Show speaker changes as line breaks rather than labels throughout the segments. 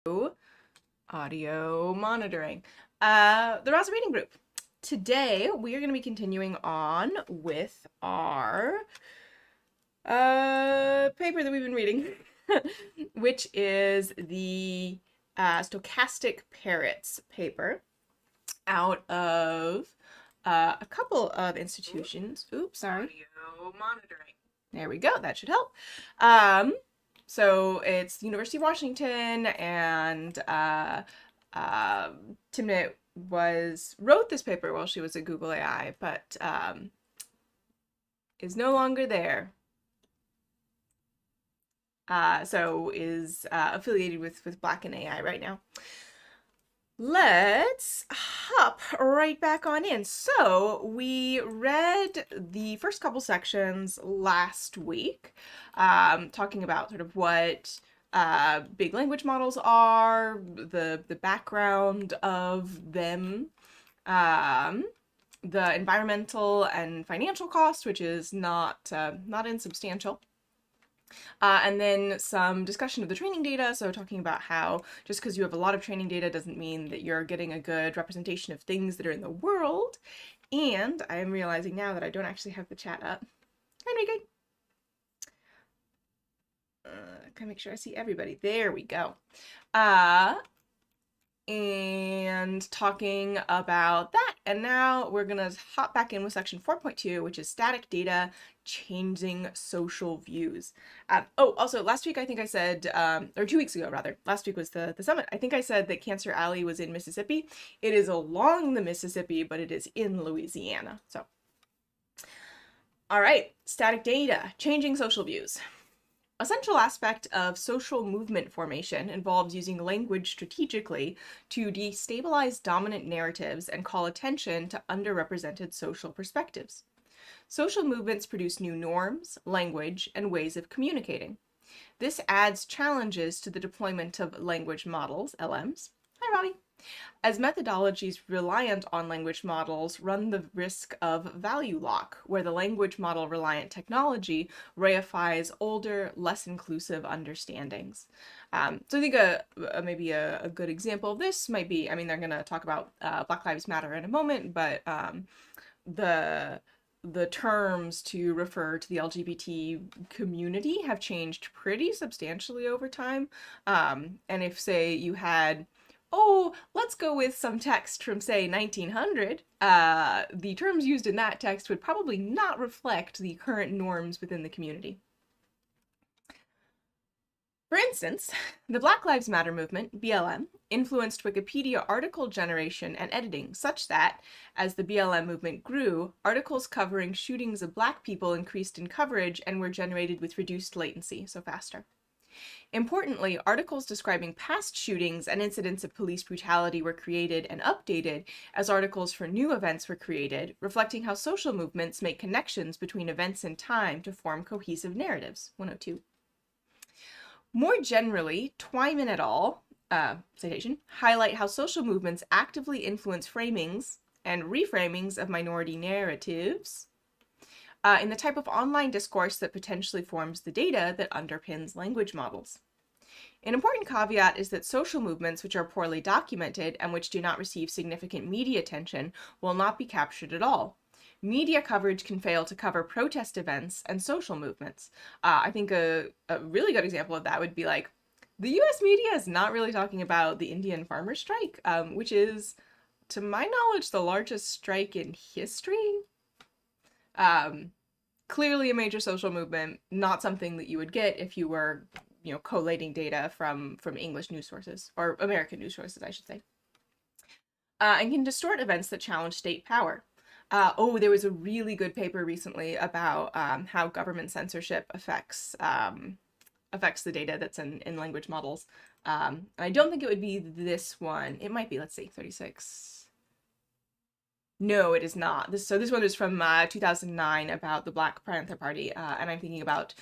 audio monitoring. The Rasa reading group. Today we are going to be continuing on with our paper that we've been reading, which is the Stochastic Parrots paper out of a couple of institutions. Oops, sorry. Audio monitoring. There we go. That should help. So it's the University of Washington, and Timnit wrote this paper while she was at Google AI, but is no longer there. So is affiliated with Black and AI right now. Let's hop right back on in. So we read the first couple sections last week, talking about sort of what big language models are, the background of them, the environmental and financial cost, which is not insubstantial. And then some discussion of the training data, so talking about how just because you have a lot of training data doesn't mean that you're getting a good representation of things that are in the world. And I am realizing now that I don't actually have the chat up. Enrique. Can I make sure I see everybody? There we go. And talking about that. And now we're going to hop back in with section 4.2, which is static data, changing social views. Also, last week I think I said, or 2 weeks ago rather, last week was the summit. I think I said that Cancer Alley was in Mississippi. It is along the Mississippi, but it is in Louisiana. So, all right, static data, changing social views. A central aspect of social movement formation involves using language strategically to destabilize dominant narratives and call attention to underrepresented social perspectives. Social movements produce new norms, language, and ways of communicating. This adds challenges to the deployment of language models, LMs. Hi, Robbie. As methodologies reliant on language models run the risk of value lock, where the language model reliant technology reifies older, less inclusive understandings. So I think maybe a good example of this might be, I mean, they're going to talk about Black Lives Matter in a moment, but the terms to refer to the LGBT community have changed pretty substantially over time. And if, say, you had let's go with some text from, say, 1900, the terms used in that text would probably not reflect the current norms within the community. For instance, the Black Lives Matter movement, BLM, influenced Wikipedia article generation and editing such that, as the BLM movement grew, articles covering shootings of Black people increased in coverage and were generated with reduced latency, so faster. Importantly, articles describing past shootings and incidents of police brutality were created and updated as articles for new events were created, reflecting how social movements make connections between events and time to form cohesive narratives. 102. More generally, Twyman et al., citation, highlight how social movements actively influence framings and reframings of minority narratives in the type of online discourse that potentially forms the data that underpins language models. An important caveat is that social movements which are poorly documented and which do not receive significant media attention will not be captured at all. Media coverage can fail to cover protest events and social movements. I think a really good example of that would be like, the US media is not really talking about the Indian farmer strike, which is, to my knowledge, the largest strike in history. Clearly a major social movement, not something that you would get if you were, collating data from English news sources, or American news sources, I should say. And can distort events that challenge state power. There was a really good paper recently about how government censorship affects the data that's in language models. I don't think it would be this one. It might be, let's see, 36. No, it is not. This one is from 2009 about the Black Panther Party, and I'm thinking about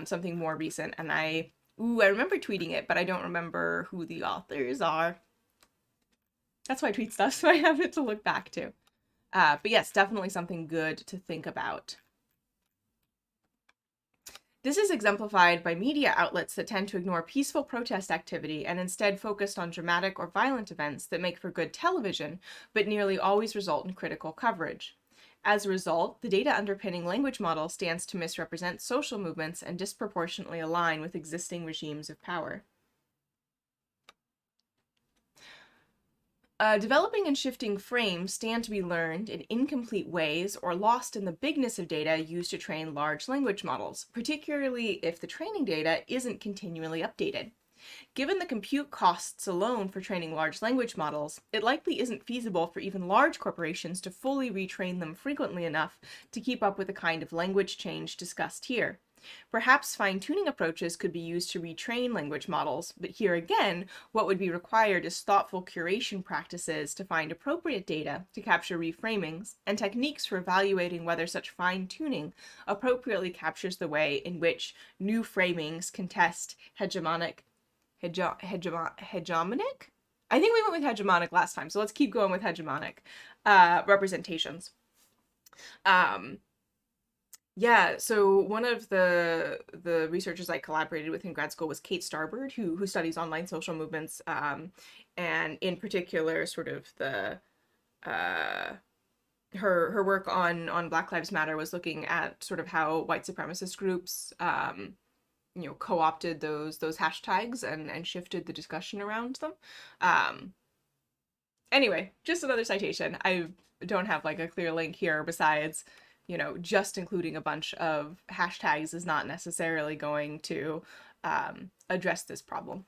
something more recent, and I remember tweeting it, but I don't remember who the authors are. That's why I tweet stuff, so I have it to look back to. But yes, definitely something good to think about. This is exemplified by media outlets that tend to ignore peaceful protest activity and instead focused on dramatic or violent events that make for good television, but nearly always result in critical coverage. As a result, the data underpinning language model stands to misrepresent social movements and disproportionately align with existing regimes of power. Developing and shifting frames stand to be learned in incomplete ways or lost in the bigness of data used to train large language models, particularly if the training data isn't continually updated. Given the compute costs alone for training large language models, it likely isn't feasible for even large corporations to fully retrain them frequently enough to keep up with the kind of language change discussed here. Perhaps fine-tuning approaches could be used to retrain language models, but here again, what would be required is thoughtful curation practices to find appropriate data to capture reframings, and techniques for evaluating whether such fine-tuning appropriately captures the way in which new framings contest hegemonic? I think we went with hegemonic last time, so let's keep going with hegemonic representations. Yeah, so one of the researchers I collaborated with in grad school was Kate Starbird, who studies online social movements, and in particular, sort of the her work on Black Lives Matter was looking at sort of how white supremacist groups, co-opted those hashtags and shifted the discussion around them. Anyway, just another citation. I don't have like a clear link here besides, just including a bunch of hashtags is not necessarily going to address this problem.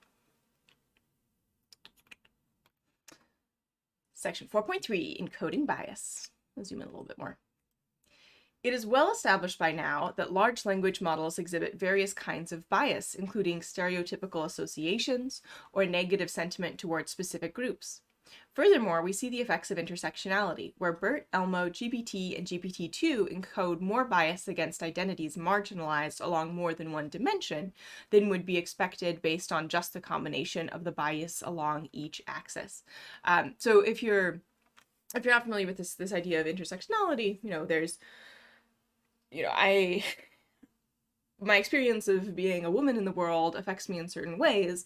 Section 4.3, encoding bias. I'll zoom in a little bit more. It is well established by now that large language models exhibit various kinds of bias, including stereotypical associations or negative sentiment towards specific groups. Furthermore, we see the effects of intersectionality, where BERT, ELMO, GPT, and GPT-2 encode more bias against identities marginalized along more than one dimension than would be expected based on just the combination of the bias along each axis. So if you're not familiar with this idea of intersectionality, there's my experience of being a woman in the world affects me in certain ways,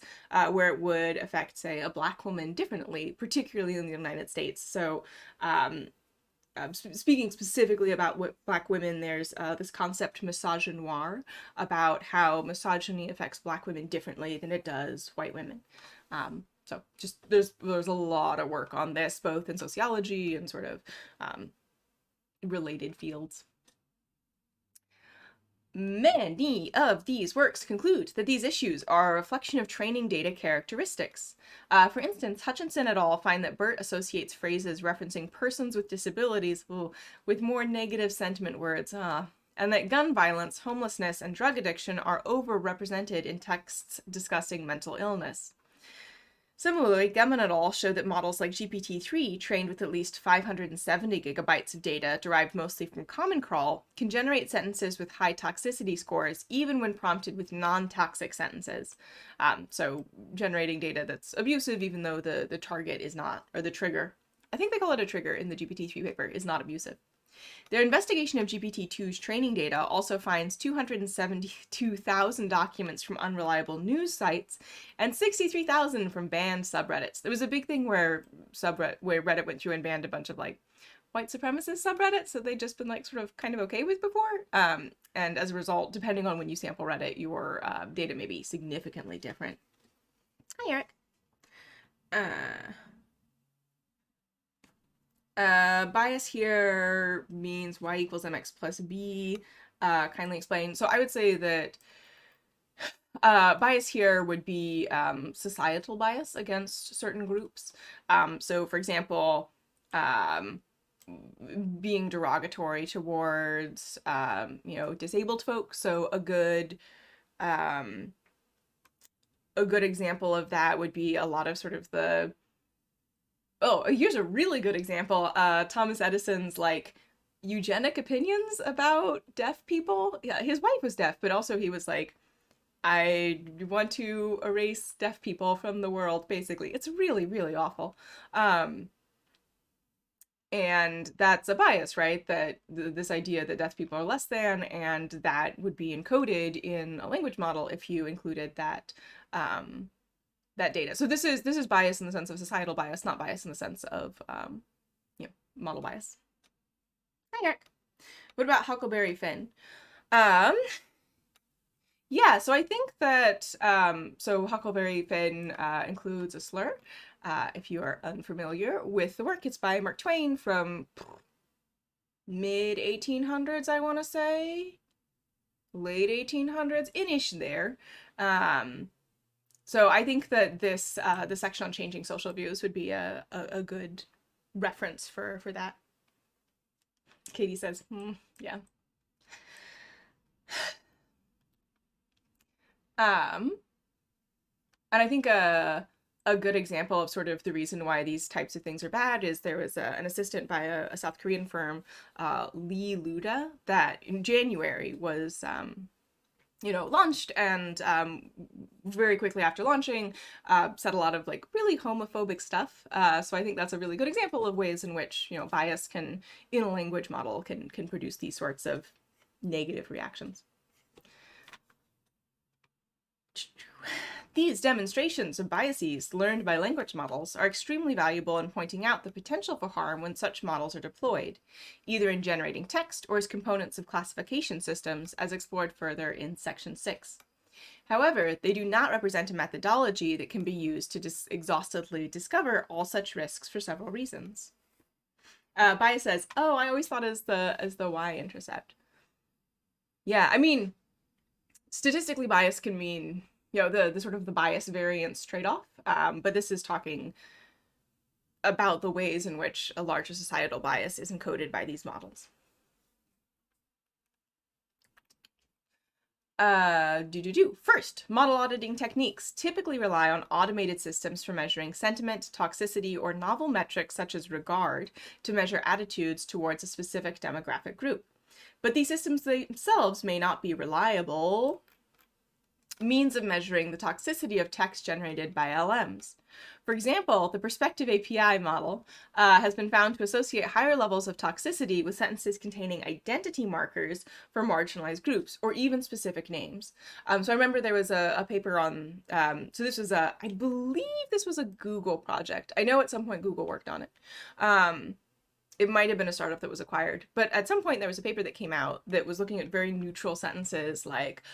where it would affect, say, a Black woman differently, particularly in the United States. So speaking specifically about Black women, there's this concept misogynoir about how misogyny affects Black women differently than it does white women. So just there's a lot of work on this, both in sociology and sort of related fields. Many of these works conclude that these issues are a reflection of training data characteristics. For instance, Hutchinson et al. Find that BERT associates phrases referencing persons with disabilities with more negative sentiment words, and that gun violence, homelessness, and drug addiction are overrepresented in texts discussing mental illness. Similarly, Gemin et al. Showed that models like GPT-3, trained with at least 570 gigabytes of data derived mostly from Common Crawl, can generate sentences with high toxicity scores even when prompted with non-toxic sentences. So generating data that's abusive even though the target is not, or the trigger, I think they call it a trigger in the GPT-3 paper, is not abusive. Their investigation of GPT-2's training data also finds 272,000 documents from unreliable news sites and 63,000 from banned subreddits. There was a big thing where Reddit went through and banned a bunch of like white supremacist subreddits that they'd just been like sort of kind of okay with before. And as a result, depending on when you sample Reddit, your data may be significantly different. Hi, Eric. Bias here means y equals mx plus b. Kindly explain. So I would say that bias here would be societal bias against certain groups. So for example, being derogatory towards, disabled folks. So a good example of that would be a lot of sort of the, here's a really good example. Thomas Edison's like eugenic opinions about deaf people. Yeah, his wife was deaf, but also he was like, I want to erase deaf people from the world, basically. It's really, really awful. And that's a bias, right? That this idea that deaf people are less than, and that would be encoded in a language model if you included that that data. So this is bias in the sense of societal bias, not bias in the sense of model bias. Hi, Eric. What about Huckleberry Finn? Um, yeah, so I think that so Huckleberry Finn includes a slur. If you are unfamiliar with the work, it's by Mark Twain from mid 1800s, I want to say, late 1800s, inish there. So I think that this the section on changing social views would be a good reference for that. Katie says, yeah. And I think a good example of sort of the reason why these types of things are bad is there was an assistant by a South Korean firm, Lee Luda, that in January was launched, and very quickly after launching said a lot of like really homophobic stuff. So I think that's a really good example of ways in which bias can, in a language model, can produce these sorts of negative reactions. These demonstrations of biases learned by language models are extremely valuable in pointing out the potential for harm when such models are deployed, either in generating text or as components of classification systems, as explored further in Section 6. However, they do not represent a methodology that can be used to exhaustively discover all such risks for several reasons. Bias says, "Oh, I always thought as the y-intercept." Yeah, I mean, statistically bias can mean the sort of the bias variance trade-off, but this is talking about the ways in which a larger societal bias is encoded by these models. First, model auditing techniques typically rely on automated systems for measuring sentiment, toxicity, or novel metrics such as regard to measure attitudes towards a specific demographic group. But these systems themselves may not be reliable means of measuring the toxicity of text generated by LMs. For example, the Perspective API model has been found to associate higher levels of toxicity with sentences containing identity markers for marginalized groups or even specific names. So I remember there was a paper on, so this was I believe this was a Google project. I know at some point Google worked on it. It might have been a startup that was acquired, but at some point there was a paper that came out that was looking at very neutral sentences like,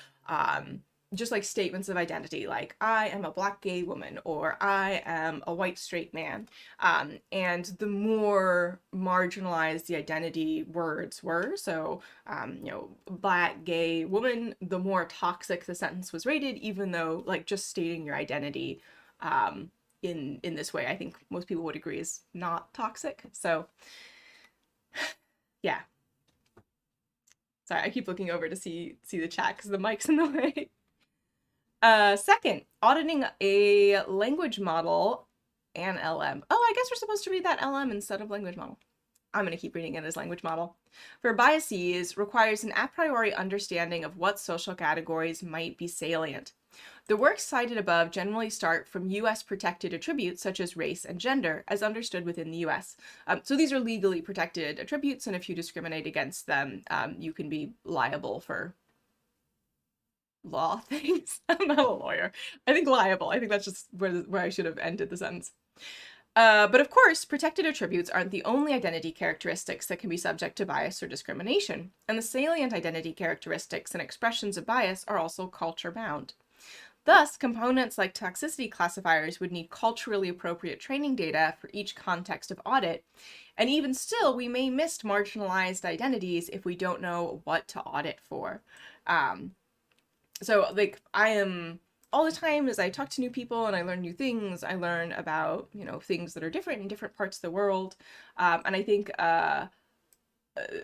just like statements of identity, like I am a Black gay woman or I am a white straight man. And the more marginalized the identity words were, so Black gay woman, the more toxic the sentence was rated, even though like just stating your identity in this way, I think most people would agree is not toxic. So yeah. Sorry, I keep looking over to see the chat because the mic's in the way. Second, auditing a language model and LM. Oh, I guess we're supposed to read that LM instead of language model. I'm going to keep reading it as language model. For biases, requires an a priori understanding of what social categories might be salient. The works cited above generally start from U.S. protected attributes such as race and gender, as understood within the U.S. So these are legally protected attributes, and if you discriminate against them, you can be liable for law things. I'm not a lawyer. I think liable. I think that's just where I should have ended the sentence. But of course, protected attributes aren't the only identity characteristics that can be subject to bias or discrimination, and the salient identity characteristics and expressions of bias are also culture-bound. Thus, components like toxicity classifiers would need culturally appropriate training data for each context of audit, and even still, we may miss marginalized identities if we don't know what to audit for. So like I am all the time as I talk to new people and I learn new things, I learn about, things that are different in different parts of the world. And I think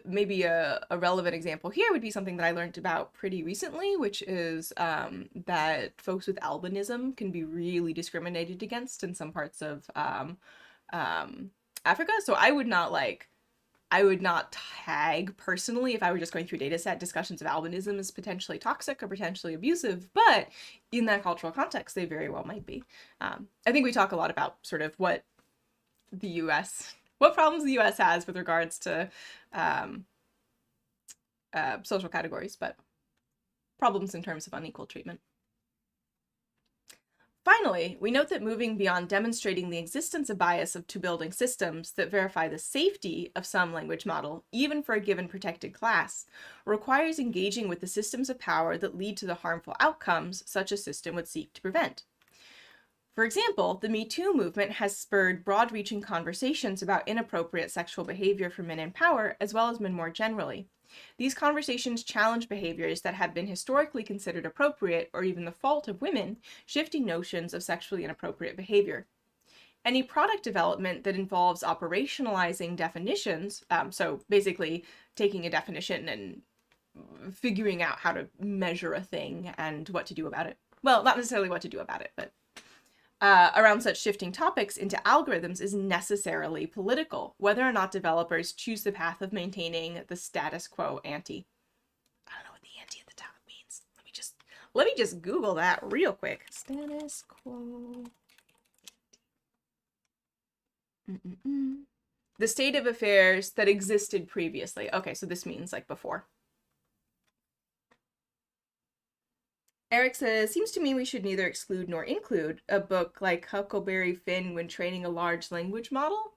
maybe a relevant example here would be something that I learned about pretty recently, which is that folks with albinism can be really discriminated against in some parts of Africa. So I would not tag personally, if I were just going through a data set, discussions of albinism as potentially toxic or potentially abusive, but in that cultural context, they very well might be. I think we talk a lot about sort of what the US what problems the US has with regards to social categories, but problems in terms of unequal treatment. Finally, we note that moving beyond demonstrating the existence of bias to building systems that verify the safety of some language model, even for a given protected class, requires engaging with the systems of power that lead to the harmful outcomes such a system would seek to prevent. For example, the Me Too movement has spurred broad-reaching conversations about inappropriate sexual behavior for men in power, as well as men more generally. These conversations challenge behaviors that have been historically considered appropriate or even the fault of women, shifting notions of sexually inappropriate behavior. Any product development that involves operationalizing definitions, so basically taking a definition and figuring out how to measure a thing and what to do about it. Well, not necessarily what to do about it, but around such shifting topics into algorithms is necessarily political, whether or not developers choose the path of maintaining the status quo ante. I don't know what the ante at the top means. Let me just Google that real quick. Status quo. The state of affairs that existed previously. Okay, so this means like before. Eric says, seems to me we should neither exclude nor include a book like Huckleberry Finn when training a large language model.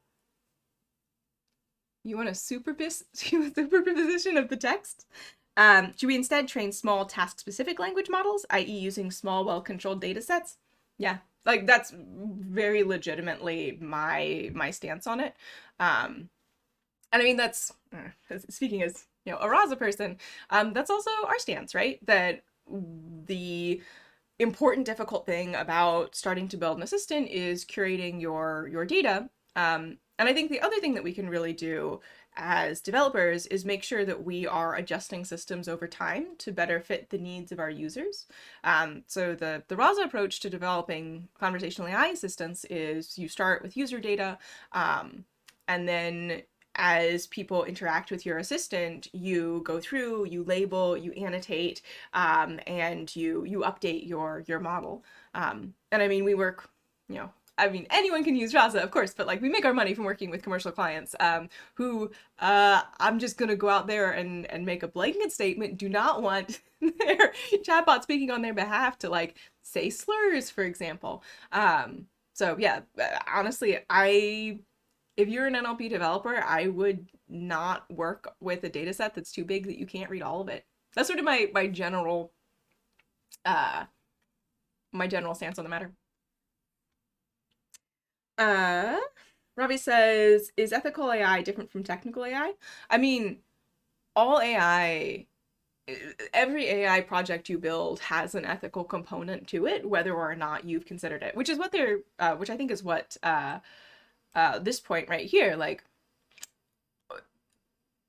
You want a superposition of the text? Should we instead train small task-specific language models, i.e. using small, well-controlled data sets? Yeah, like that's very legitimately my stance on it. And I mean, that's, speaking as, a Rasa person, that's also our stance, right? That the important, difficult thing about starting to build an assistant is curating your data. And I think the other thing that we can really do as developers is make sure that we are adjusting systems over time to better fit the needs of our users. So the Rasa approach to developing conversational AI assistants is you start with user data, and then as people interact with your assistant, you go through, you label, you annotate, and you update your model. And I mean, we work, anyone can use Rasa, of course, but like we make our money from working with commercial clients who I'm just going to go out there and make a blanket statement, do not want their chatbot speaking on their behalf to like say slurs, for example. So yeah, honestly, if you're an NLP developer, I would not work with a data set that's too big that you can't read all of it. That's sort of my general stance on the matter. Robbie says, is ethical AI different from technical AI? I mean, all AI, every AI project you build has an ethical component to it, whether or not you've considered it, which is what which I think is what this point right here, like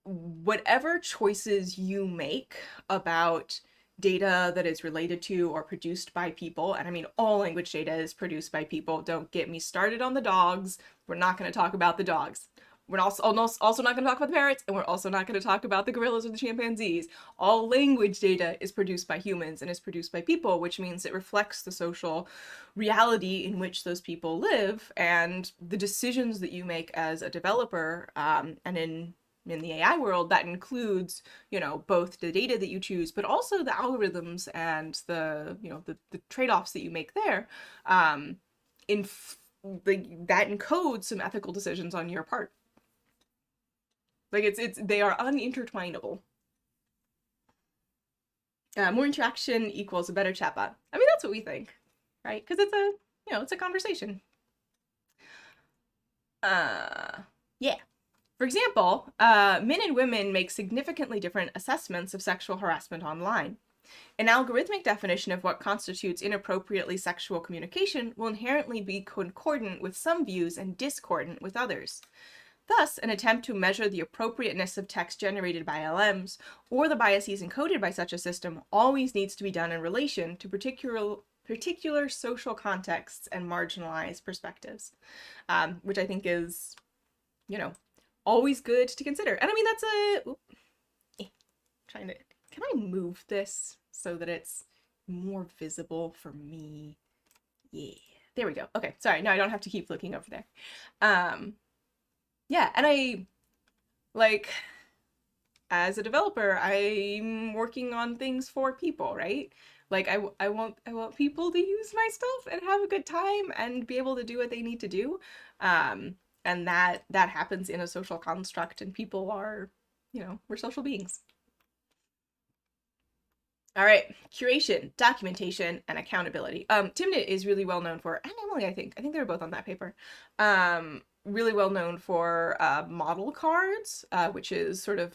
whatever choices you make about data that is related to or produced by people, and I mean all language data is produced by people, don't get me started on the dogs, we're not going to talk about the dogs. We're also not going to talk about the parrots, and we're also not going to talk about the gorillas or the chimpanzees. All language data is produced by humans and is produced by people, which means it reflects the social reality in which those people live, and the decisions that you make as a developer, and in the AI world, that includes, both the data that you choose, but also the algorithms and the trade-offs that you make there, that encodes some ethical decisions on your part. Like they are unintertwinable. More interaction equals a better chatbot. I mean, that's what we think, right? Because it's a conversation. Yeah. For example, men and women make significantly different assessments of sexual harassment online. An algorithmic definition of what constitutes inappropriately sexual communication will inherently be concordant with some views and discordant with others. Thus, an attempt to measure the appropriateness of text generated by LMs or the biases encoded by such a system always needs to be done in relation to particular social contexts and marginalized perspectives, which I think is, always good to consider. And I mean, can I move this so that it's more visible for me? Yeah, there we go. Okay, sorry, now I don't have to keep looking over there. Yeah, and I, like, as a developer, I'm working on things for people, right? Like I want people to use my stuff and have a good time and be able to do what they need to do. Um, and that happens in a social construct, and people are, we're social beings. All right, curation, documentation, and accountability. Timnit is really well known for, and Emily, I think they were both on that paper. Really well known for model cards, which is sort of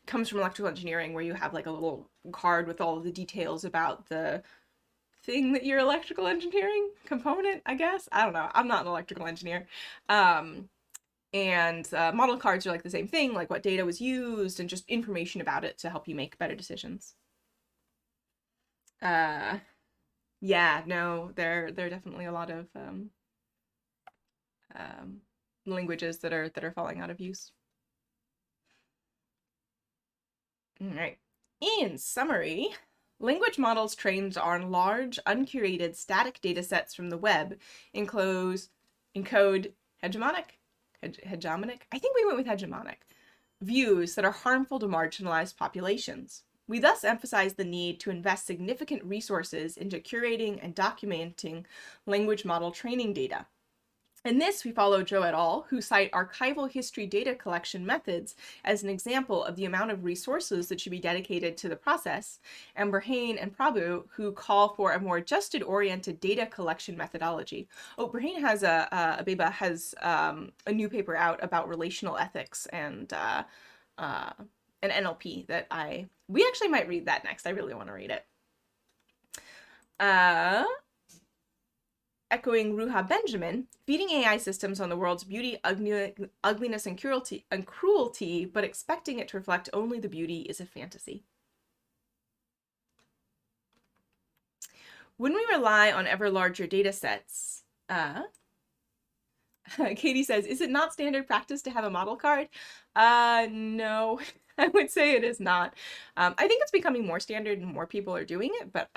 comes from electrical engineering, where you have like a little card with all of the details about the thing that you're electrical engineering component, I guess. I don't know. I'm not an electrical engineer. Um, and model cards are like the same thing, like what data was used and just information about it to help you make better decisions. Uh, yeah, no, there are definitely a lot of um, languages that are falling out of use. All right. In summary, language models trained on large, uncurated, static datasets from the web encode hegemonic? I think we went with hegemonic views that are harmful to marginalized populations. We thus emphasize the need to invest significant resources into curating and documenting language model training data. In this, we follow Zhou et al., who cite archival history data collection methods as an example of the amount of resources that should be dedicated to the process, and Berhane and Prabhu, who call for a more adjusted-oriented data collection methodology. Oh, Berhane has Abeba has a new paper out about relational ethics and an NLP that we actually might read that next. I really want to read it. Echoing Ruha Benjamin, feeding AI systems on the world's beauty, ugliness, and cruelty, but expecting it to reflect only the beauty is a fantasy. When we rely on ever larger data sets, Katie says, is it not standard practice to have a model card? No, I would say it is not. I think it's becoming more standard and more people are doing it, but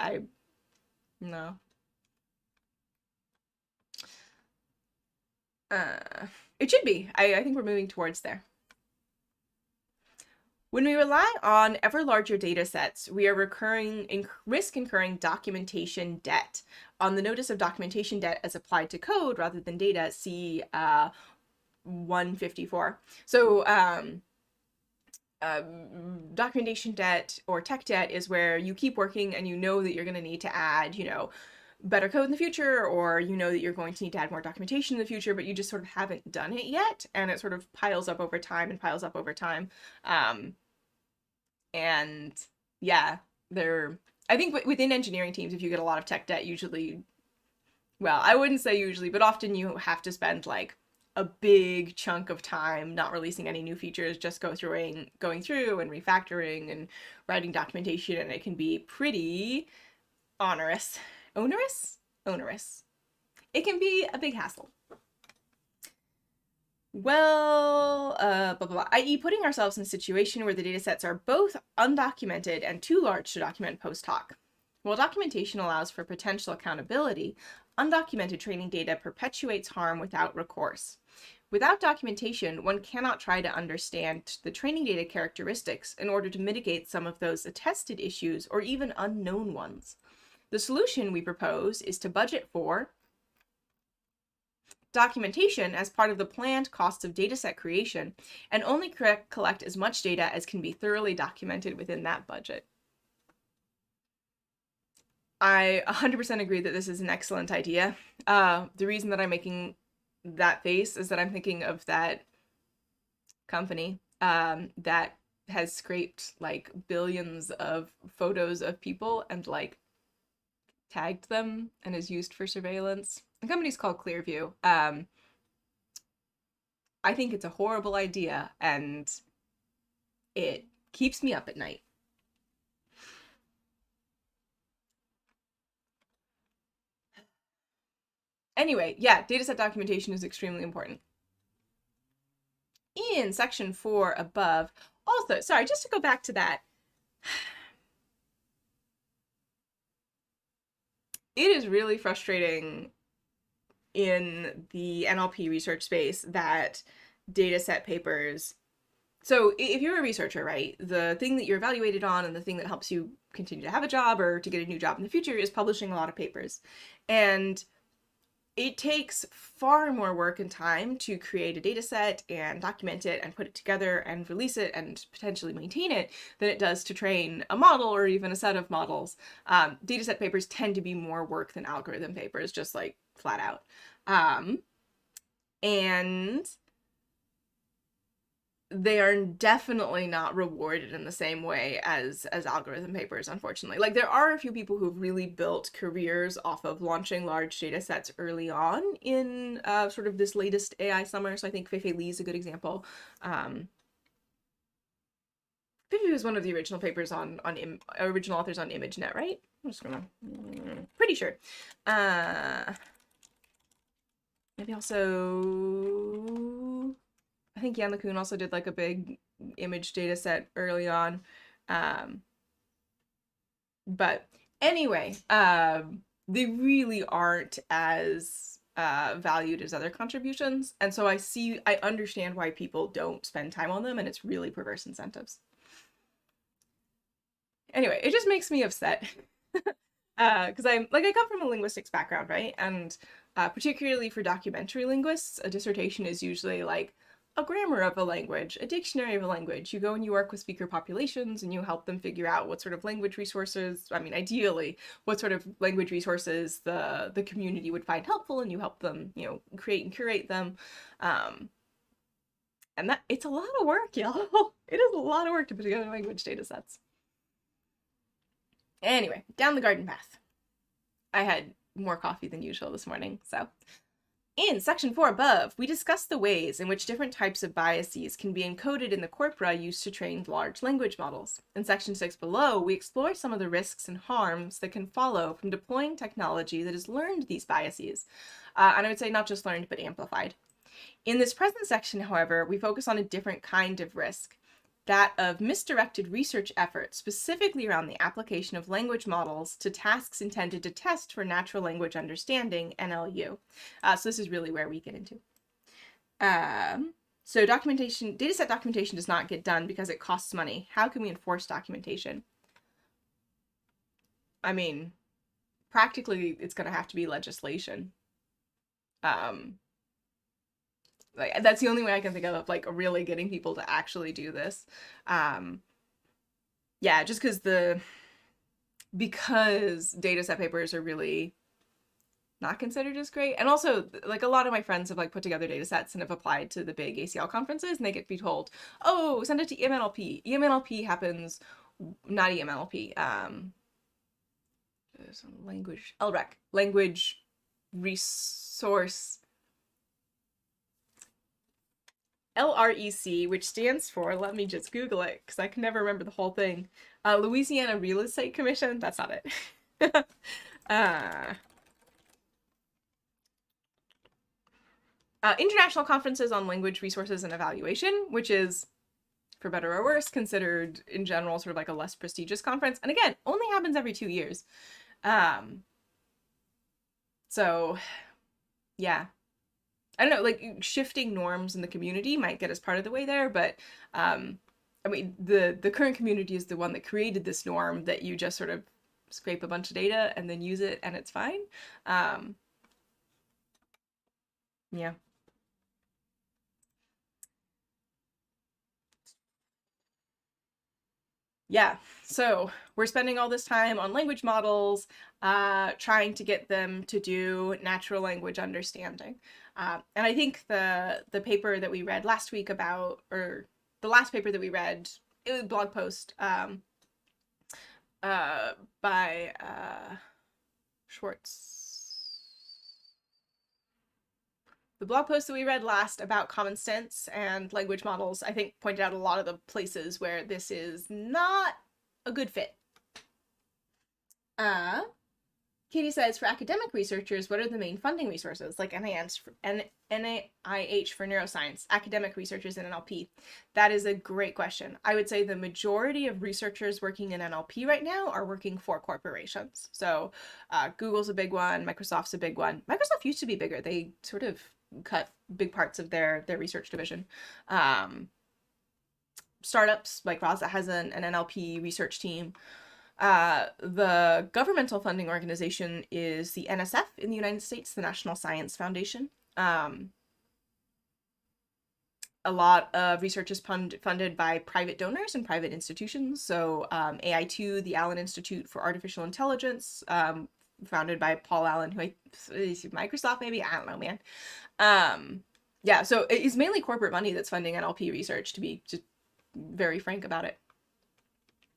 no. It should be. I think we're moving towards there. When we rely on ever larger data sets, we are risk incurring documentation debt. On the notice of documentation debt as applied to code rather than data, see 154. So documentation debt or tech debt is where you keep working and you know that you're going to need to add, better code in the future, or you know that you're going to need to add more documentation in the future, but you just sort of haven't done it yet, and it sort of piles up over time and piles up over time. And yeah, I think within engineering teams, if you get a lot of tech debt, usually, well, I wouldn't say usually, but often you have to spend like a big chunk of time not releasing any new features, just going through and refactoring and writing documentation, and it can be pretty onerous. Onerous. It can be a big hassle. Well, blah, blah, blah, i.e. putting ourselves in a situation where the data sets are both undocumented and too large to document post hoc. While documentation allows for potential accountability, undocumented training data perpetuates harm without recourse. Without documentation, one cannot try to understand the training data characteristics in order to mitigate some of those attested issues or even unknown ones. The solution we propose is to budget for documentation as part of the planned costs of dataset creation, and only collect as much data as can be thoroughly documented within that budget. I 100% agree that this is an excellent idea. The reason that I'm making that face is that I'm thinking of that company that has scraped like billions of photos of people and like tagged them and is used for surveillance. The company's called Clearview. I think it's a horrible idea, and it keeps me up at night. Anyway, yeah, dataset documentation is extremely important. In section 4 above, also, sorry, just to go back to that, it is really frustrating in the NLP research space that data set papers. So if you're a researcher, right, the thing that you're evaluated on and the thing that helps you continue to have a job or to get a new job in the future is publishing a lot of papers. And it takes far more work and time to create a data set and document it and put it together and release it and potentially maintain it than it does to train a model or even a set of models. Data set papers tend to be more work than algorithm papers, just like flat out. And they are definitely not rewarded in the same way as algorithm papers, unfortunately. Like, there are a few people who've really built careers off of launching large data sets early on in sort of this latest AI summer. So I think Fei-Fei Li is a good example. Fei-Fei was one of the original papers original authors on ImageNet, right? I'm just gonna, pretty sure. Maybe also, I think Yan LeCun also did like a big image data set early on. But anyway, they really aren't as valued as other contributions. And so I understand why people don't spend time on them, and it's really perverse incentives. Anyway, it just makes me upset. Because I come from a linguistics background, right? And particularly for documentary linguists, a dissertation is usually like a grammar of a language, a dictionary of a language. You go and you work with speaker populations and you help them figure out what sort of language resources, I mean, ideally, what sort of language resources the community would find helpful, and you help them, create and curate them. And it's a lot of work, y'all. It is a lot of work to put together language data sets. Anyway, down the garden path. I had more coffee than usual this morning, so. In section 4 above, we discuss the ways in which different types of biases can be encoded in the corpora used to train large language models. In section 6 below, we explore some of the risks and harms that can follow from deploying technology that has learned these biases, and I would say not just learned, but amplified. In this present section, however, we focus on a different kind of risk, that of misdirected research efforts, specifically around the application of language models to tasks intended to test for natural language understanding, NLU. So this is really where we get into. So dataset documentation does not get done because it costs money. How can we enforce documentation? I mean, practically, it's going to have to be legislation. Like, that's the only way I can think of, like, really getting people to actually do this. Yeah, just because data set papers are really not considered as great. And also, like, a lot of my friends have, like, put together data sets and have applied to the big ACL conferences, and they get to be told, oh, send it to EMNLP. EMNLP happens, not EMNLP, language, LREC, language resource, LREC, which stands for, let me just Google it because I can never remember the whole thing. Louisiana Real Estate Commission. That's not it. International Conferences on Language Resources and Evaluation, which is, for better or worse, considered in general sort of like a less prestigious conference. And again, only happens every 2 years. So, yeah. I don't know, like, shifting norms in the community might get us part of the way there, but I mean, the current community is the one that created this norm that you just sort of scrape a bunch of data and then use it and it's fine. Yeah. Yeah, so we're spending all this time on language models, trying to get them to do natural language understanding. And I think the paper that we read last week about, or the last paper that we read, it was a blog post by Schwartz. The blog post that we read last about common sense and language models, I think, pointed out a lot of the places where this is not a good fit. Katie says, for academic researchers, what are the main funding resources, like NIH for neuroscience, academic researchers in NLP? That is a great question. I would say the majority of researchers working in NLP right now are working for corporations. So Google's a big one, Microsoft's a big one. Microsoft used to be bigger. They sort of cut big parts of their research division. Startups like Rasa has an NLP research team. The governmental funding organization is the NSF in the United States, the National Science Foundation. A lot of research is funded by private donors and private institutions. So AI2, the Allen Institute for Artificial Intelligence, founded by Paul Allen, who is Microsoft, maybe? I don't know, man. Yeah, so it's mainly corporate money that's funding NLP research, to be just very frank about it.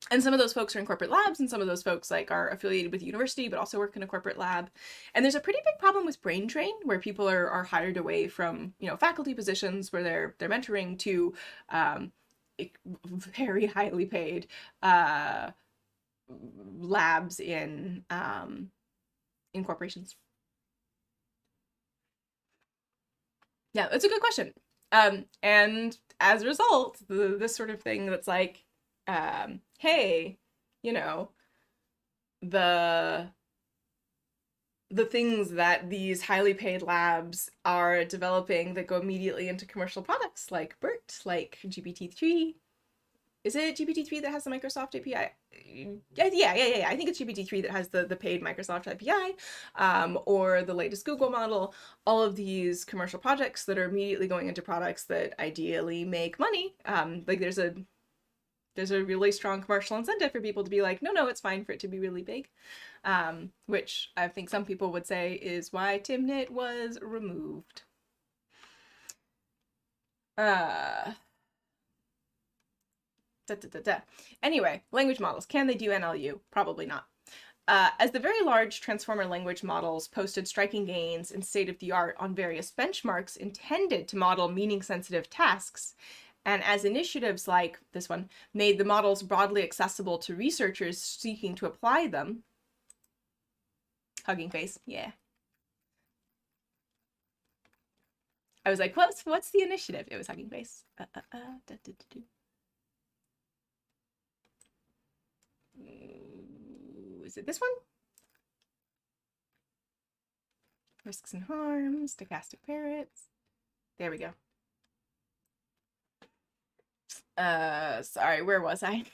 And some of those folks are in corporate labs, and some of those folks like are affiliated with the university, but also work in a corporate lab. And there's a pretty big problem with brain drain, where people are hired away from, you know, faculty positions where they're mentoring to very highly paid labs in corporations. Yeah, it's a good question. And as a result, this sort of thing that's like, hey, you know, the things that these highly paid labs are developing that go immediately into commercial products like BERT, like GPT-3. Is it GPT-3 that has the Microsoft API? Yeah. I think it's GPT-3 that has the paid Microsoft API, or the latest Google model. All of these commercial projects that are immediately going into products that ideally make money. Like there's a really strong commercial incentive for people to be like, no, it's fine for it to be really big, which I think some people would say is why Timnit was removed. Anyway, language models. Can they do NLU? Probably not. As the very large transformer language models posted striking gains in state-of-the-art on various benchmarks intended to model meaning-sensitive tasks, and as initiatives like this one made the models broadly accessible to researchers seeking to apply them. Hugging face, yeah. I was like, what's the initiative? It was hugging face. Is it this one? Risks and harms, stochastic parrots. There we go. Sorry, where was I?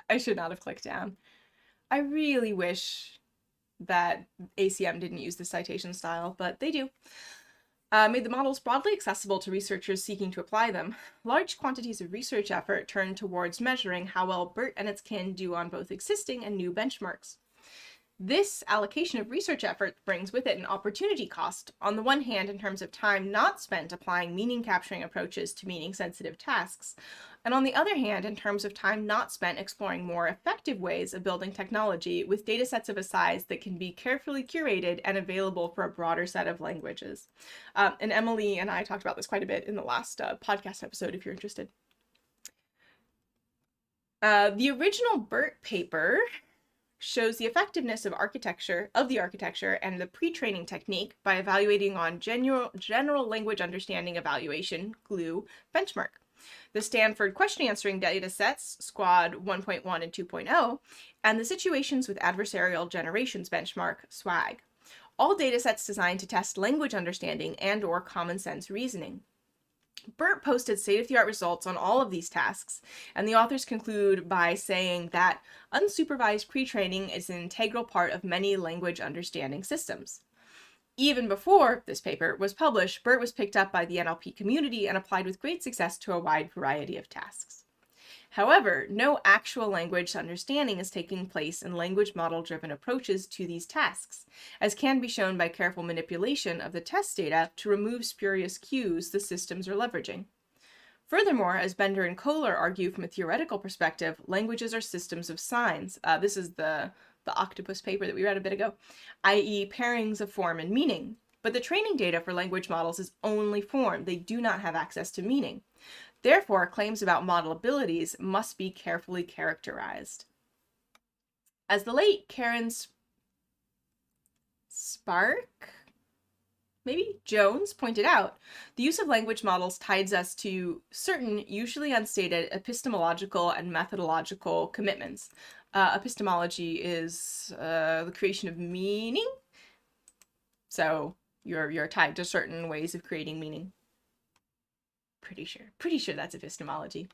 I should not have clicked down. I really wish that ACM didn't use the citation style, but they do. Made the models broadly accessible to researchers seeking to apply them. Large quantities of research effort turned towards measuring how well BERT and its kin do on both existing and new benchmarks. This allocation of research effort brings with it an opportunity cost, on the one hand in terms of time not spent applying meaning-capturing approaches to meaning-sensitive tasks, and on the other hand in terms of time not spent exploring more effective ways of building technology with datasets of a size that can be carefully curated and available for a broader set of languages. And Emily and I talked about this quite a bit in the last podcast episode, if you're interested. The original BERT paper shows the effectiveness of the architecture and the pre-training technique by evaluating on general language understanding evaluation, GLUE, benchmark. The Stanford question answering datasets, Squad 1.1 and 2.0, and the Situations with Adversarial Generations benchmark, SWAG. All datasets designed to test language understanding and/or common sense reasoning. BERT posted state-of-the-art results on all of these tasks, and the authors conclude by saying that unsupervised pre-training is an integral part of many language understanding systems. Even before this paper was published, BERT was picked up by the NLP community and applied with great success to a wide variety of tasks. However, no actual language understanding is taking place in language model-driven approaches to these tasks, as can be shown by careful manipulation of the test data to remove spurious cues the systems are leveraging. Furthermore, as Bender and Kohler argue from a theoretical perspective, languages are systems of signs. This is the octopus paper that we read a bit ago, i.e. pairings of form and meaning. But the training data for language models is only form. They do not have access to meaning. Therefore, claims about model abilities must be carefully characterized. As the late Karen Jones pointed out, the use of language models ties us to certain, usually unstated, epistemological and methodological commitments. Epistemology is the creation of meaning. So You're tied to certain ways of creating meaning. Pretty sure that's epistemology.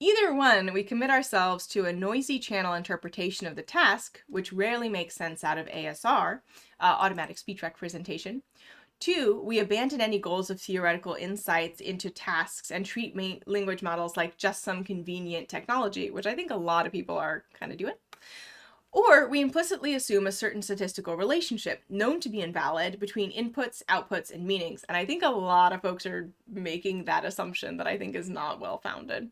Either one, we commit ourselves to a noisy channel interpretation of the task, which rarely makes sense out of ASR, automatic speech representation. 2, we abandon any goals of theoretical insights into tasks and treat language models like just some convenient technology, which I think a lot of people are kind of doing. Or we implicitly assume a certain statistical relationship, known to be invalid, between inputs, outputs, and meanings. And I think a lot of folks are making that assumption that I think is not well-founded.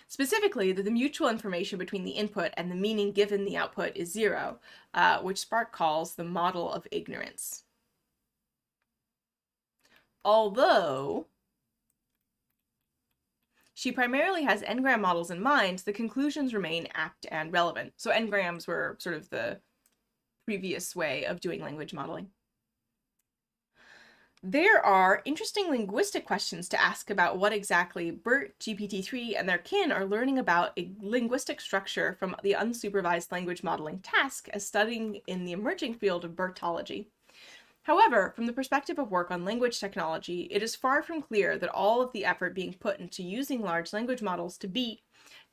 Specifically, that the mutual information between the input and the meaning given the output is 0, which Spark calls the model of ignorance. Although she primarily has n-gram models in mind, the conclusions remain apt and relevant. So n-grams were sort of the previous way of doing language modeling. There are interesting linguistic questions to ask about what exactly BERT, GPT-3, and their kin are learning about a linguistic structure from the unsupervised language modeling task as studying in the emerging field of BERTology. However, from the perspective of work on language technology, it is far from clear that all of the effort being put into using large language models to beat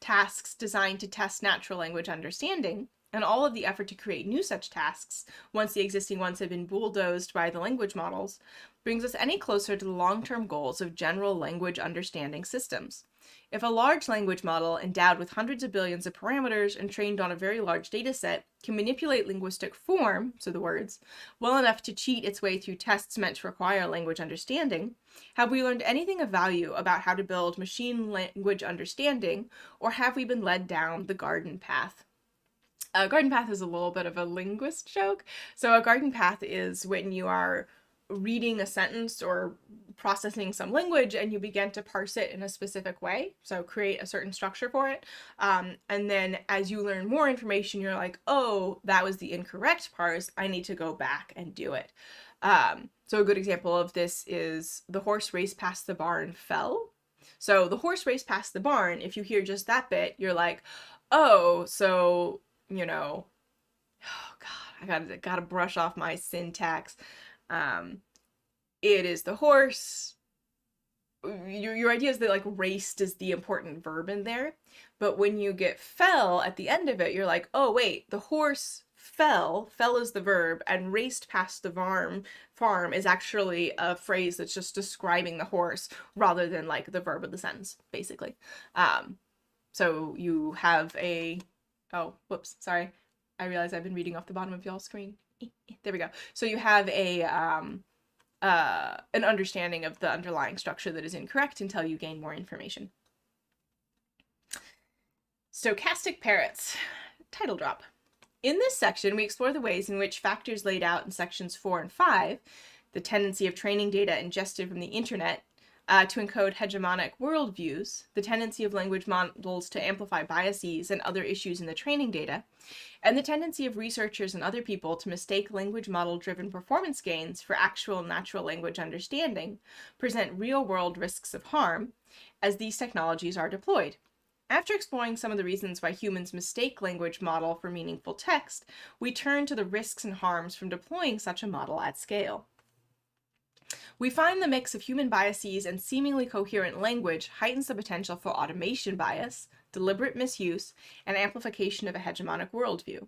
tasks designed to test natural language understanding, and all of the effort to create new such tasks, once the existing ones have been bulldozed by the language models, brings us any closer to the long-term goals of general language understanding systems. If a large language model endowed with hundreds of billions of parameters and trained on a very large data set can manipulate linguistic form, so the words, well enough to cheat its way through tests meant to require language understanding, have we learned anything of value about how to build machine language understanding, or have we been led down the garden path? Garden path is a little bit of a linguist joke. So a garden path is when you are reading a sentence or processing some language and you begin to parse it in a specific way, so create a certain structure for it, and then as you learn more information, you're like, oh, that was the incorrect parse, I need to go back and do it. So a good example of this is the horse raced past the barn fell. So the horse raced past the barn, if you hear just that bit, you're like, oh, so, you know, oh god, I gotta brush off my syntax. It is the horse. Your idea is that like raced is the important verb in there, but when you get fell at the end of it, you're like, oh wait, the horse fell is the verb, and raced past the farm is actually a phrase that's just describing the horse rather than like the verb of the sentence, basically. So you have a, oh, whoops, sorry. I realize I've been reading off the bottom of y'all's screen. There we go. So you have a an understanding of the underlying structure that is incorrect until you gain more information. Stochastic parrots. Title drop. In this section, we explore the ways in which factors laid out in sections 4 and 5, the tendency of training data ingested from the internet to encode hegemonic worldviews, the tendency of language models to amplify biases and other issues in the training data, and the tendency of researchers and other people to mistake language model-driven performance gains for actual natural language understanding, present real-world risks of harm as these technologies are deployed. After exploring some of the reasons why humans mistake language model for meaningful text, we turn to the risks and harms from deploying such a model at scale. We find the mix of human biases and seemingly coherent language heightens the potential for automation bias, deliberate misuse, and amplification of a hegemonic worldview.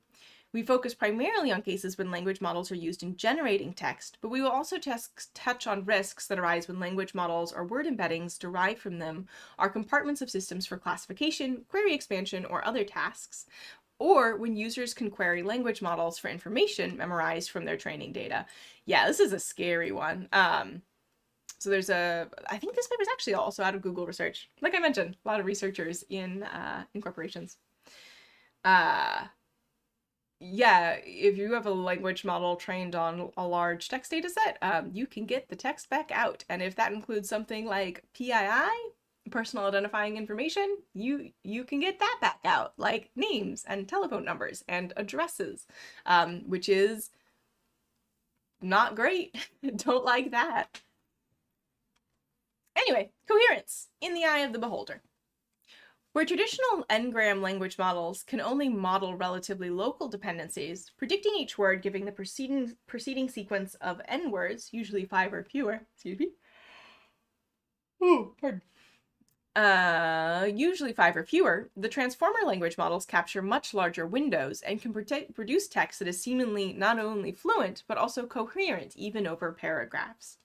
We focus primarily on cases when language models are used in generating text, but we will also touch on risks that arise when language models or word embeddings derived from them are compartments of systems for classification, query expansion, or other tasks, or when users can query language models for information memorized from their training data. Yeah, this is a scary one. So there's I think this paper is actually also out of Google research. Like I mentioned, a lot of researchers in corporations. Yeah, if you have a language model trained on a large text data set, you can get the text back out. And if that includes something like PII, personal identifying information, you can get that back out, like names and telephone numbers and addresses, which is not great. Don't like that. Anyway, coherence in the eye of the beholder. Where traditional n-gram language models can only model relatively local dependencies, predicting each word giving the preceding sequence of n words, usually 5 or fewer, pardon. Usually 5 or fewer, the transformer language models capture much larger windows and can produce text that is seemingly not only fluent, but also coherent, even over paragraphs.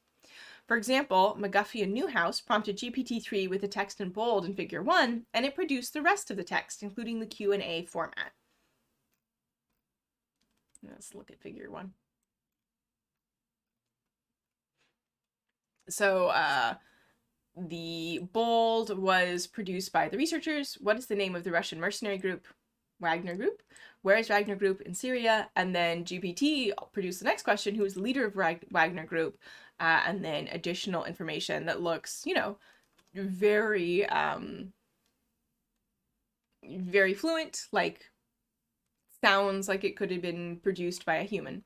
For example, McGuffey and Newhouse prompted GPT-3 with the text in bold in Figure 1, and it produced the rest of the text, including the Q&A format. Let's look at Figure 1. So, the bold was produced by the researchers. What is the name of the Russian mercenary group? Wagner Group. Where is Wagner Group in Syria? And then GPT produced the next question, who is the leader of Wagner Group? And then additional information that looks, very, very fluent, like sounds like it could have been produced by a human.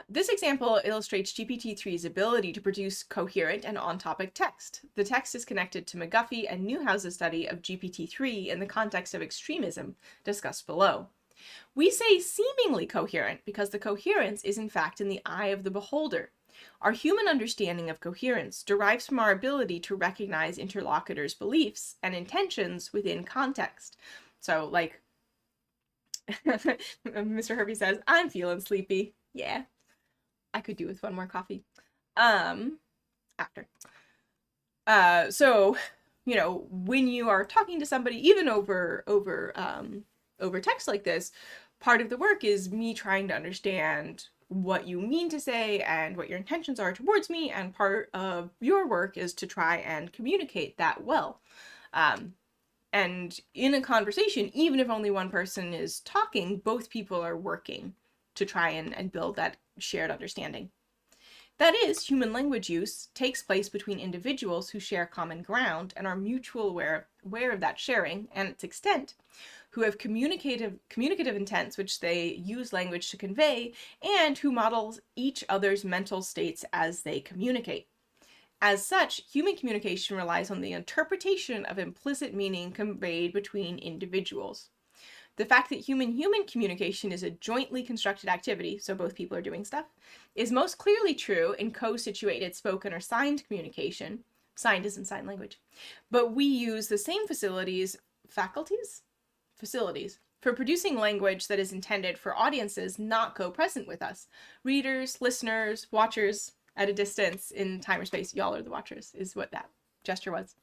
This example illustrates GPT-3's ability to produce coherent and on-topic text. The text is connected to McGuffey and Newhouse's study of GPT-3 in the context of extremism, discussed below. We say seemingly coherent because the coherence is in fact in the eye of the beholder. Our human understanding of coherence derives from our ability to recognize interlocutors' beliefs and intentions within context. So, like, Mr. Hervey says, I'm feeling sleepy. Yeah, I could do with one more coffee. After. So, when you are talking to somebody, even over text like this, part of the work is me trying to understand what you mean to say and what your intentions are towards me, and part of your work is to try and communicate that well. And in a conversation, even if only one person is talking, both people are working to try and build that shared understanding. That is, human language use takes place between individuals who share common ground and are mutually aware of that sharing and its extent, who have communicative intents which they use language to convey, and who model each other's mental states as they communicate. As such, human communication relies on the interpretation of implicit meaning conveyed between individuals. The fact that human-human communication is a jointly constructed activity, so both people are doing stuff, is most clearly true in co-situated spoken or signed communication. Signed is in sign language. But we use the same facilities for producing language that is intended for audiences not co-present with us. Readers, listeners, watchers at a distance in time or space. Y'all are the watchers, is what that gesture was.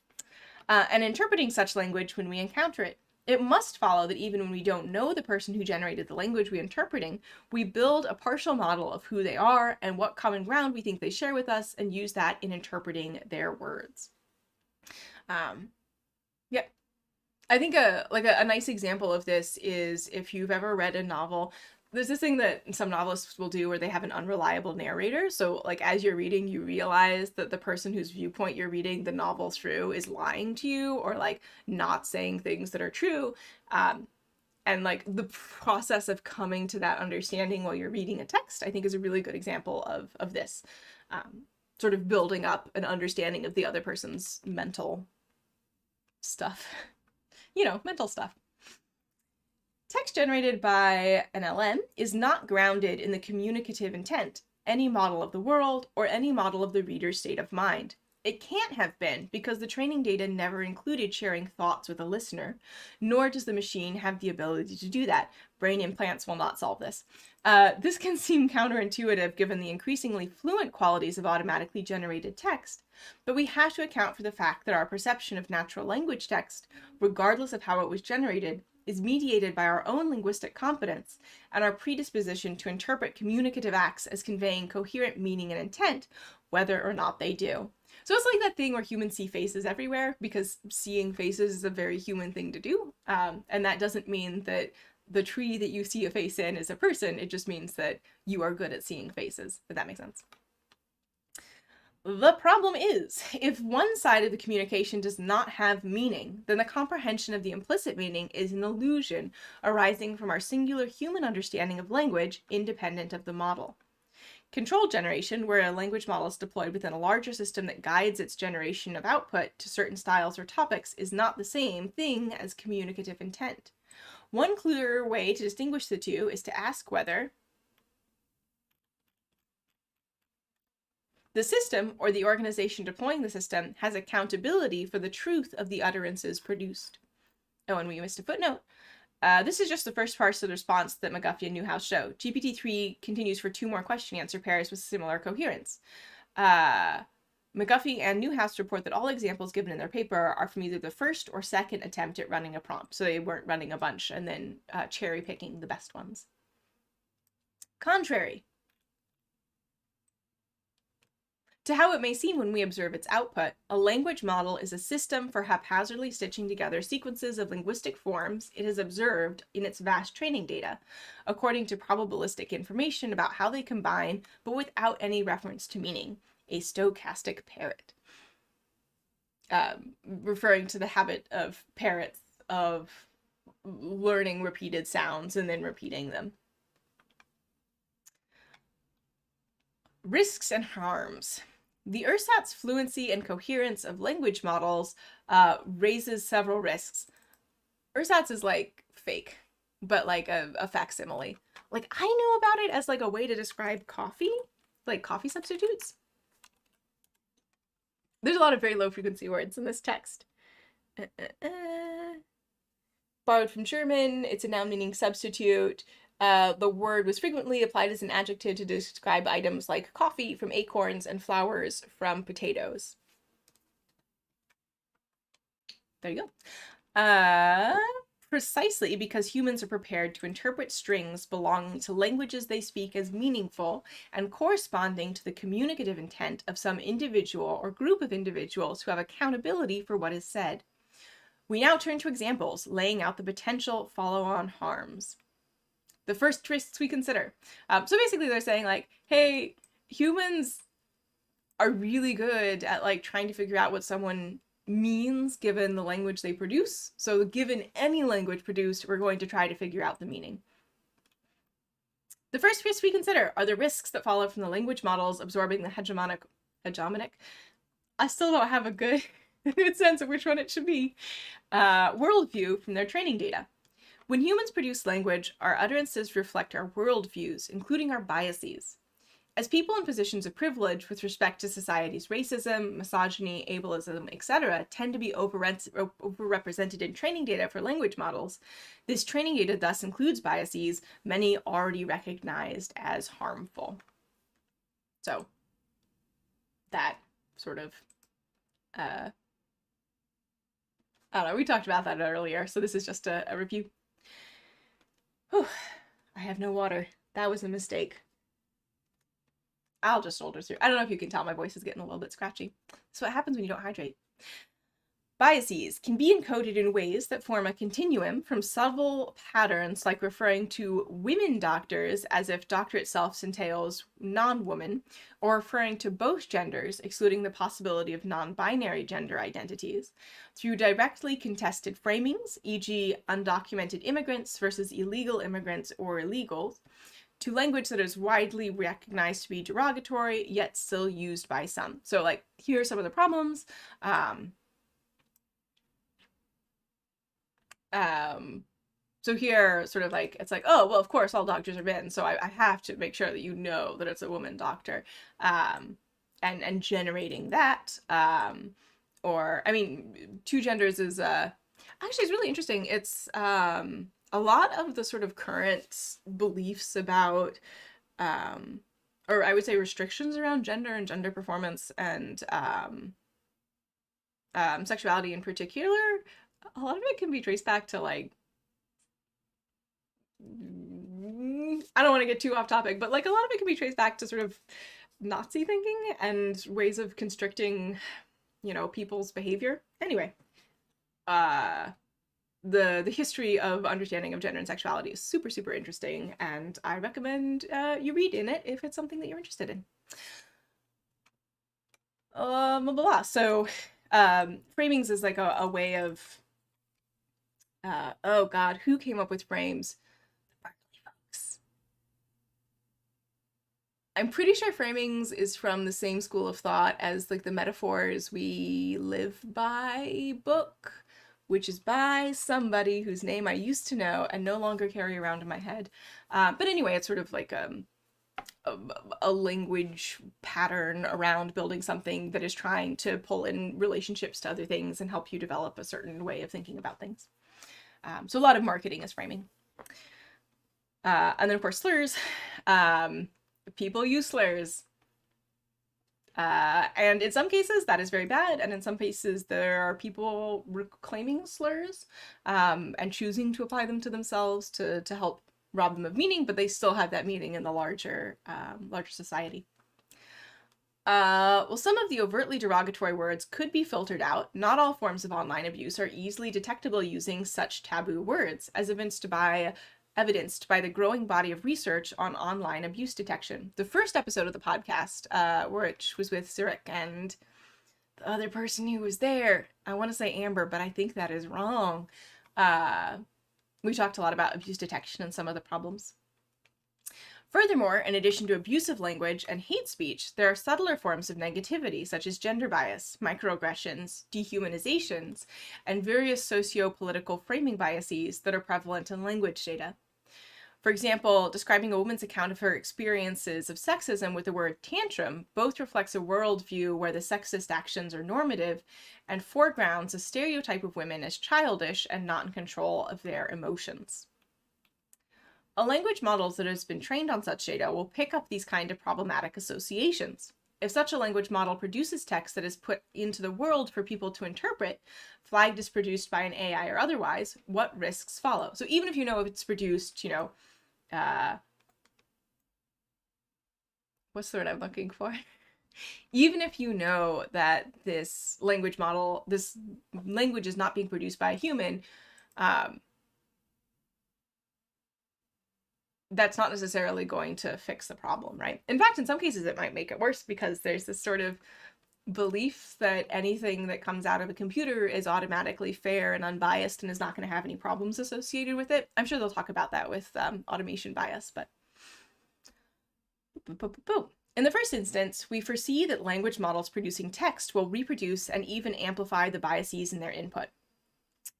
And interpreting such language when we encounter it. It must follow that even when we don't know the person who generated the language we're interpreting, we build a partial model of who they are and what common ground we think they share with us, and use that in interpreting their words. Yep. I think a nice example of this is if you've ever read a novel. There's this thing that some novelists will do where they have an unreliable narrator. So, like, as you're reading, you realize that the person whose viewpoint you're reading the novel through is lying to you, or, like, not saying things that are true. And, like, the process of coming to that understanding while you're reading a text, I think, is a really good example of this. Sort of building up an understanding of the other person's mental stuff. Mental stuff. Text generated by an LM is not grounded in the communicative intent, any model of the world, or any model of the reader's state of mind. It can't have been because the training data never included sharing thoughts with a listener, nor does the machine have the ability to do that. Brain implants will not solve this. This can seem counterintuitive given the increasingly fluent qualities of automatically generated text, but we have to account for the fact that our perception of natural language text, regardless of how it was generated, is mediated by our own linguistic competence and our predisposition to interpret communicative acts as conveying coherent meaning and intent, whether or not they do. So it's like that thing where humans see faces everywhere, because seeing faces is a very human thing to do. And that doesn't mean that the tree that you see a face in is a person. It just means that you are good at seeing faces, if that makes sense. The problem is, if one side of the communication does not have meaning, then the comprehension of the implicit meaning is an illusion arising from our singular human understanding of language, independent of the model. Controlled generation, where a language model is deployed within a larger system that guides its generation of output to certain styles or topics, is not the same thing as communicative intent. One clear way to distinguish the two is to ask whether the system or the organization deploying the system has accountability for the truth of the utterances produced. Oh, and we missed a footnote. This is just the first part of the response that McGuffey and Newhouse show. GPT-3 continues for 2 more question-answer pairs with similar coherence. McGuffey and Newhouse report that all examples given in their paper are from either the first or second attempt at running a prompt, so they weren't running a bunch and then cherry-picking the best ones. Contrary to how it may seem when we observe its output, a language model is a system for haphazardly stitching together sequences of linguistic forms it has observed in its vast training data, according to probabilistic information about how they combine, but without any reference to meaning. A stochastic parrot. Referring to the habit of parrots of learning repeated sounds and then repeating them. Risks and harms. The ersatz fluency and coherence of language models raises several risks. Ersatz is like fake, but like a facsimile. Like, I know about it as like a way to describe coffee, like coffee substitutes. There's a lot of very low frequency words in this text. Borrowed from German, it's a noun meaning substitute. The word was frequently applied as an adjective to describe items like coffee from acorns and flowers from potatoes. There you go. Precisely because humans are prepared to interpret strings belonging to languages they speak as meaningful and corresponding to the communicative intent of some individual or group of individuals who have accountability for what is said. We now turn to examples laying out the potential follow-on harms. The first risks we consider. So basically they're saying like, hey, humans are really good at like trying to figure out what someone means given the language they produce. So given any language produced, we're going to try to figure out the meaning. The first risks we consider are the risks that follow from the language models absorbing the hegemonic, I still don't have a good sense of which one it should be, worldview from their training data. When humans produce language, our utterances reflect our worldviews, including our biases. As people in positions of privilege with respect to society's racism, misogyny, ableism, etc. tend to be overrepresented in training data for language models, this training data thus includes biases, many already recognized as harmful. So, that sort of, I don't know, we talked about that earlier, so this is just a review. Whew, I have no water. That was a mistake. I'll just shoulder through. I don't know if you can tell, my voice is getting a little bit scratchy. That's what happens when you don't hydrate. Biases can be encoded in ways that form a continuum from subtle patterns like referring to women doctors as if doctor itself entails non-woman, or referring to both genders, excluding the possibility of non-binary gender identities, through directly contested framings, e.g. undocumented immigrants versus illegal immigrants or illegals, to language that is widely recognized to be derogatory, yet still used by some. So like, here are some of the problems. So here, sort of like, it's like, oh, well, of course, all doctors are men, so I have to make sure that you know that it's a woman doctor, and generating that, or, I mean, two genders is, actually, it's really interesting. It's, a lot of the sort of current beliefs about, or I would say restrictions around gender and gender performance and, sexuality in particular, a lot of it can be traced back to like, I don't want to get too off topic, but like a lot of it can be traced back to sort of Nazi thinking and ways of constricting, you know, people's behavior. Anyway, the history of understanding of gender and sexuality is super, super interesting, and I recommend you read in it if it's something that you're interested in. Blah, blah, blah. So, framings is like a way of, oh god, who came up with frames? The Berkeley folks. I'm pretty sure framings is from the same school of thought as like the Metaphors We Live By book, which is by somebody whose name I used to know and no longer carry around in my head. But anyway, it's sort of like a language pattern around building something that is trying to pull in relationships to other things and help you develop a certain way of thinking about things. So a lot of marketing is framing. And then, of course, slurs. People use slurs. And in some cases, that is very bad. And in some cases, there are people reclaiming slurs and choosing to apply them to themselves to help rob them of meaning, but they still have that meaning in the larger society. Well, some of the overtly derogatory words could be filtered out. Not all forms of online abuse are easily detectable using such taboo words, as evidenced by the growing body of research on online abuse detection. The first episode of the podcast, which was with Zurich and the other person who was there, I want to say Amber, but I think that is wrong. We talked a lot about abuse detection and some of the problems. Furthermore, in addition to abusive language and hate speech, there are subtler forms of negativity, such as gender bias, microaggressions, dehumanizations, and various socio-political framing biases that are prevalent in language data. For example, describing a woman's account of her experiences of sexism with the word tantrum both reflects a worldview where the sexist actions are normative and foregrounds a stereotype of women as childish and not in control of their emotions. A language model that has been trained on such data will pick up these kind of problematic associations. If such a language model produces text that is put into the world for people to interpret, flagged as produced by an AI or otherwise, what risks follow? So even if you know if it's produced, what's the word I'm looking for? Even if you know that this language is not being produced by a human, that's not necessarily going to fix the problem, right? In fact, in some cases, it might make it worse because there's this sort of belief that anything that comes out of a computer is automatically fair and unbiased and is not going to have any problems associated with it. I'm sure they'll talk about that with automation bias, but... In the first instance, we foresee that language models producing text will reproduce and even amplify the biases in their input.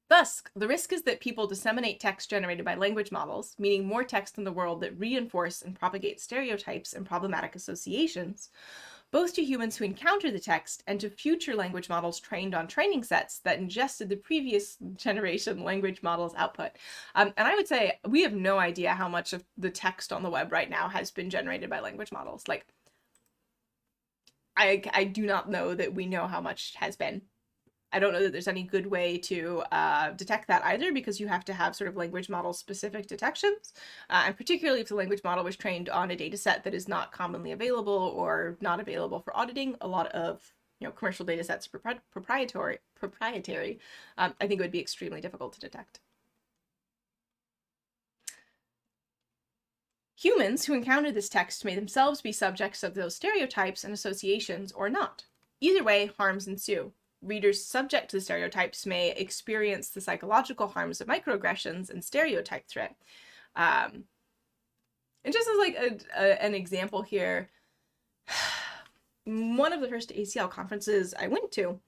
Thus, the risk is that people disseminate text generated by language models, meaning more text in the world that reinforce and propagate stereotypes and problematic associations, both to humans who encounter the text and to future language models trained on training sets that ingested the previous generation language models' output. And I would say we have no idea how much of the text on the web right now has been generated by language models. Like, I do not know that we know how much has been. I don't know that there's any good way to detect that either, because you have to have sort of language model specific detections. And particularly if the language model was trained on a data set that is not commonly available or not available for auditing. A lot of commercial data sets are proprietary. I think it would be extremely difficult to detect. Humans who encounter this text may themselves be subjects of those stereotypes and associations or not. Either way, harms ensue. Readers subject to the stereotypes may experience the psychological harms of microaggressions and stereotype threat. And just as like an example here, one of the first ACL conferences I went to,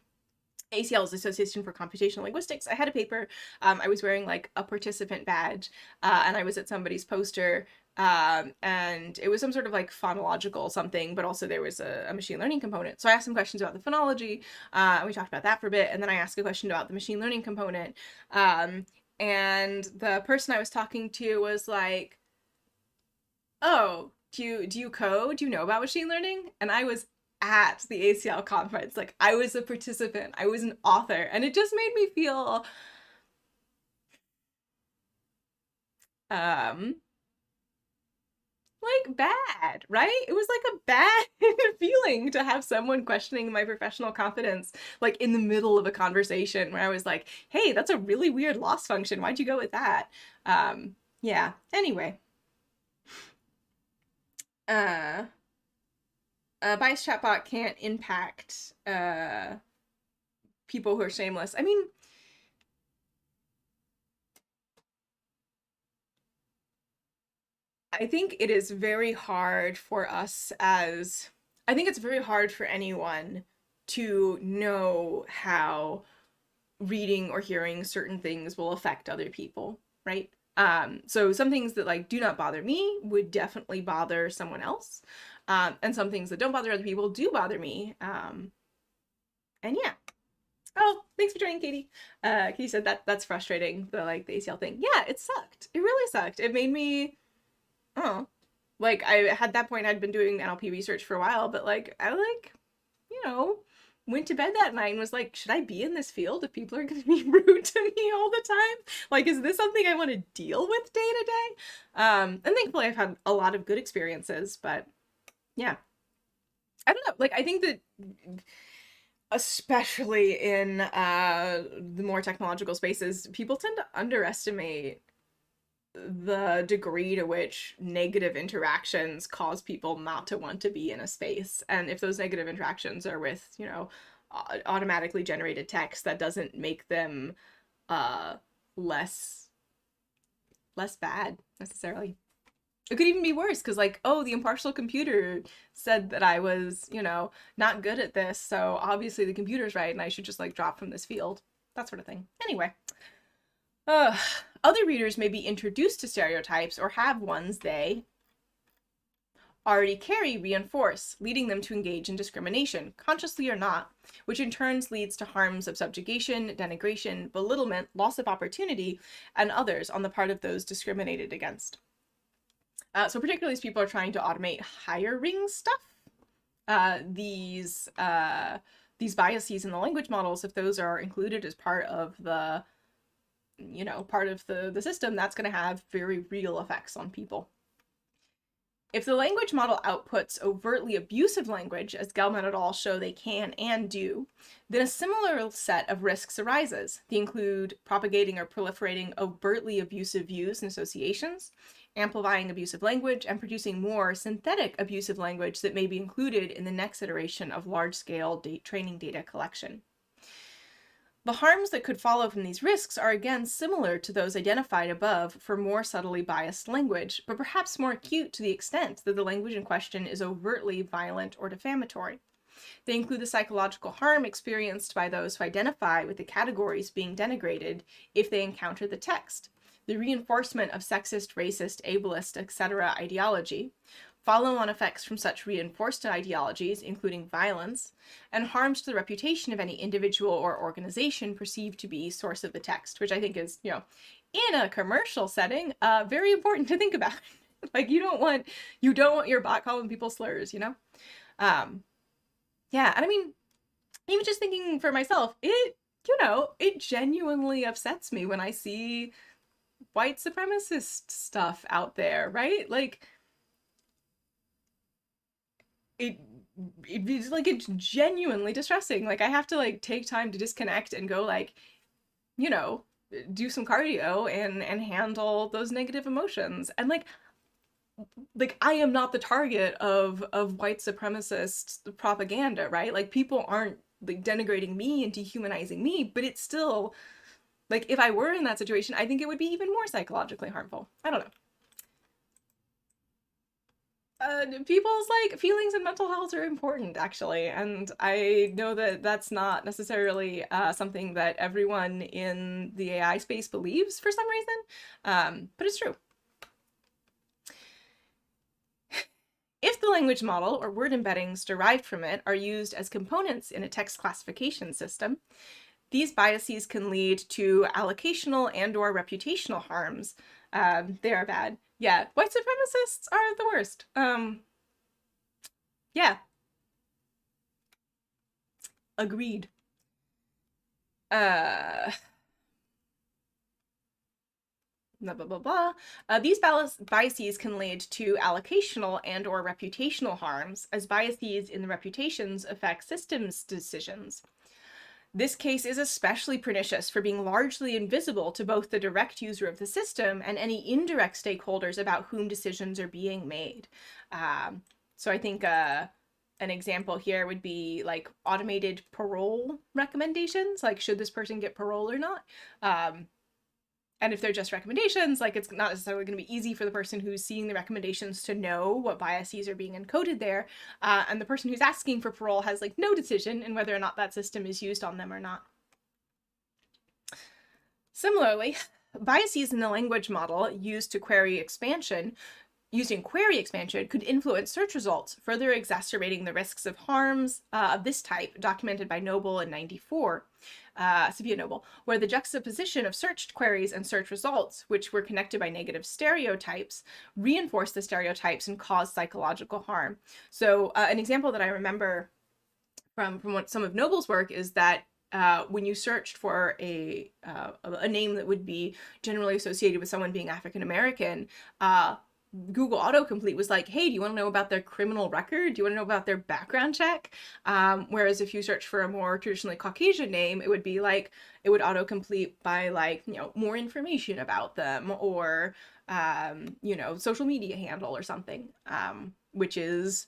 ACL is Association for Computational Linguistics, I had a paper. I was wearing like a participant badge, and I was at somebody's poster, and it was some sort of like phonological something, but also there was a machine learning component. So I asked some questions about the phonology, and we talked about that for a bit, and then I asked a question about the machine learning component, and the person I was talking to was like, oh, do you code? Do you know about machine learning? And I was at the ACL conference, like I was a participant, I was an author, and it just made me feel like bad, right? It was like a bad feeling to have someone questioning my professional confidence, like in the middle of a conversation where I was like, hey, that's a really weird loss function. Why'd you go with that? Yeah, anyway. A biased chatbot can't impact people who are shameless. I mean, I think it is very hard for us as, I think it's very hard for anyone to know how reading or hearing certain things will affect other people, right? So some things that like do not bother me would definitely bother someone else. And some things that don't bother other people do bother me. And yeah. Oh, thanks for joining, Katie. Katie said that's frustrating, the like the ACL thing. Yeah, it sucked. It really sucked. It made me, oh, like I had that point I'd been doing NLP research for a while, but like I like, you know, went to bed that night and was like, should I be in this field if people are going to be rude to me all the time? Like, is this something I want to deal with day to day? And thankfully I've had a lot of good experiences, but yeah. I don't know. Like, I think that especially in the more technological spaces, people tend to underestimate the degree to which negative interactions cause people not to want to be in a space. And if those negative interactions are with, you know, automatically generated text, that doesn't make them less bad necessarily. It could even be worse because, like, oh, the impartial computer said that I was, you know, not good at this, so obviously the computer's right and I should just like drop from this field. That sort of thing. Anyway. Other readers may be introduced to stereotypes or have ones they already carry reinforce, leading them to engage in discrimination, consciously or not, which in turn leads to harms of subjugation, denigration, belittlement, loss of opportunity, and others on the part of those discriminated against. So particularly as people are trying to automate hiring stuff, these biases in the language models, if those are included as part of the, you know, part of the system, that's going to have very real effects on people. If the language model outputs overtly abusive language, as Gelman et al. Show they can and do, then a similar set of risks arises. They include propagating or proliferating overtly abusive views and associations, amplifying abusive language, and producing more synthetic abusive language that may be included in the next iteration of large-scale training data collection. The harms that could follow from these risks are again similar to those identified above for more subtly biased language, but perhaps more acute to the extent that the language in question is overtly violent or defamatory. They include the psychological harm experienced by those who identify with the categories being denigrated if they encounter the text, the reinforcement of sexist, racist, ableist, etc. ideology, follow-on effects from such reinforced ideologies, including violence, and harms to the reputation of any individual or organization perceived to be source of the text, which I think is, you know, in a commercial setting, very important to think about. Like, you don't want your bot calling people slurs, you know? Yeah, and I mean, even just thinking for myself, it genuinely upsets me when I see white supremacist stuff out there, right? Like, it's like, it's genuinely distressing. Like, I have to like take time to disconnect and go like, you know, do some cardio and handle those negative emotions. And like I am not the target of white supremacist propaganda, right? Like, people aren't like denigrating me and dehumanizing me, but it's still like, if I were in that situation, I think it would be even more psychologically harmful. I don't know. People's like feelings and mental health are important, actually, and I know that that's not necessarily something that everyone in the AI space believes for some reason, but it's true. If the language model or word embeddings derived from it are used as components in a text classification system, these biases can lead to allocational and/or reputational harms. They are bad. Yeah, white supremacists are the worst. Yeah. Agreed. Blah, blah, blah, blah. These biases can lead to allocational and/or reputational harms, as biases in the reputations affect systems decisions. This case is especially pernicious for being largely invisible to both the direct user of the system and any indirect stakeholders about whom decisions are being made. So I think an example here would be like automated parole recommendations, like should this person get parole or not? And if they're just recommendations, like it's not necessarily going to be easy for the person who's seeing the recommendations to know what biases are being encoded there. And the person who's asking for parole has like no decision in whether or not that system is used on them or not. Similarly, biases in the language model used in query expansion could influence search results, further exacerbating the risks of harms of this type documented by Noble in 94, Sophia Noble, where the juxtaposition of searched queries and search results, which were connected by negative stereotypes, reinforced the stereotypes and caused psychological harm. So an example that I remember from what some of Noble's work is that when you searched for a name that would be generally associated with someone being African American, Google autocomplete was like, hey, do you want to know about their criminal record? Do you want to know about their background check? Whereas if you search for a more traditionally Caucasian name, it would be like, it would autocomplete by like, you know, more information about them or, you know, social media handle or something, which is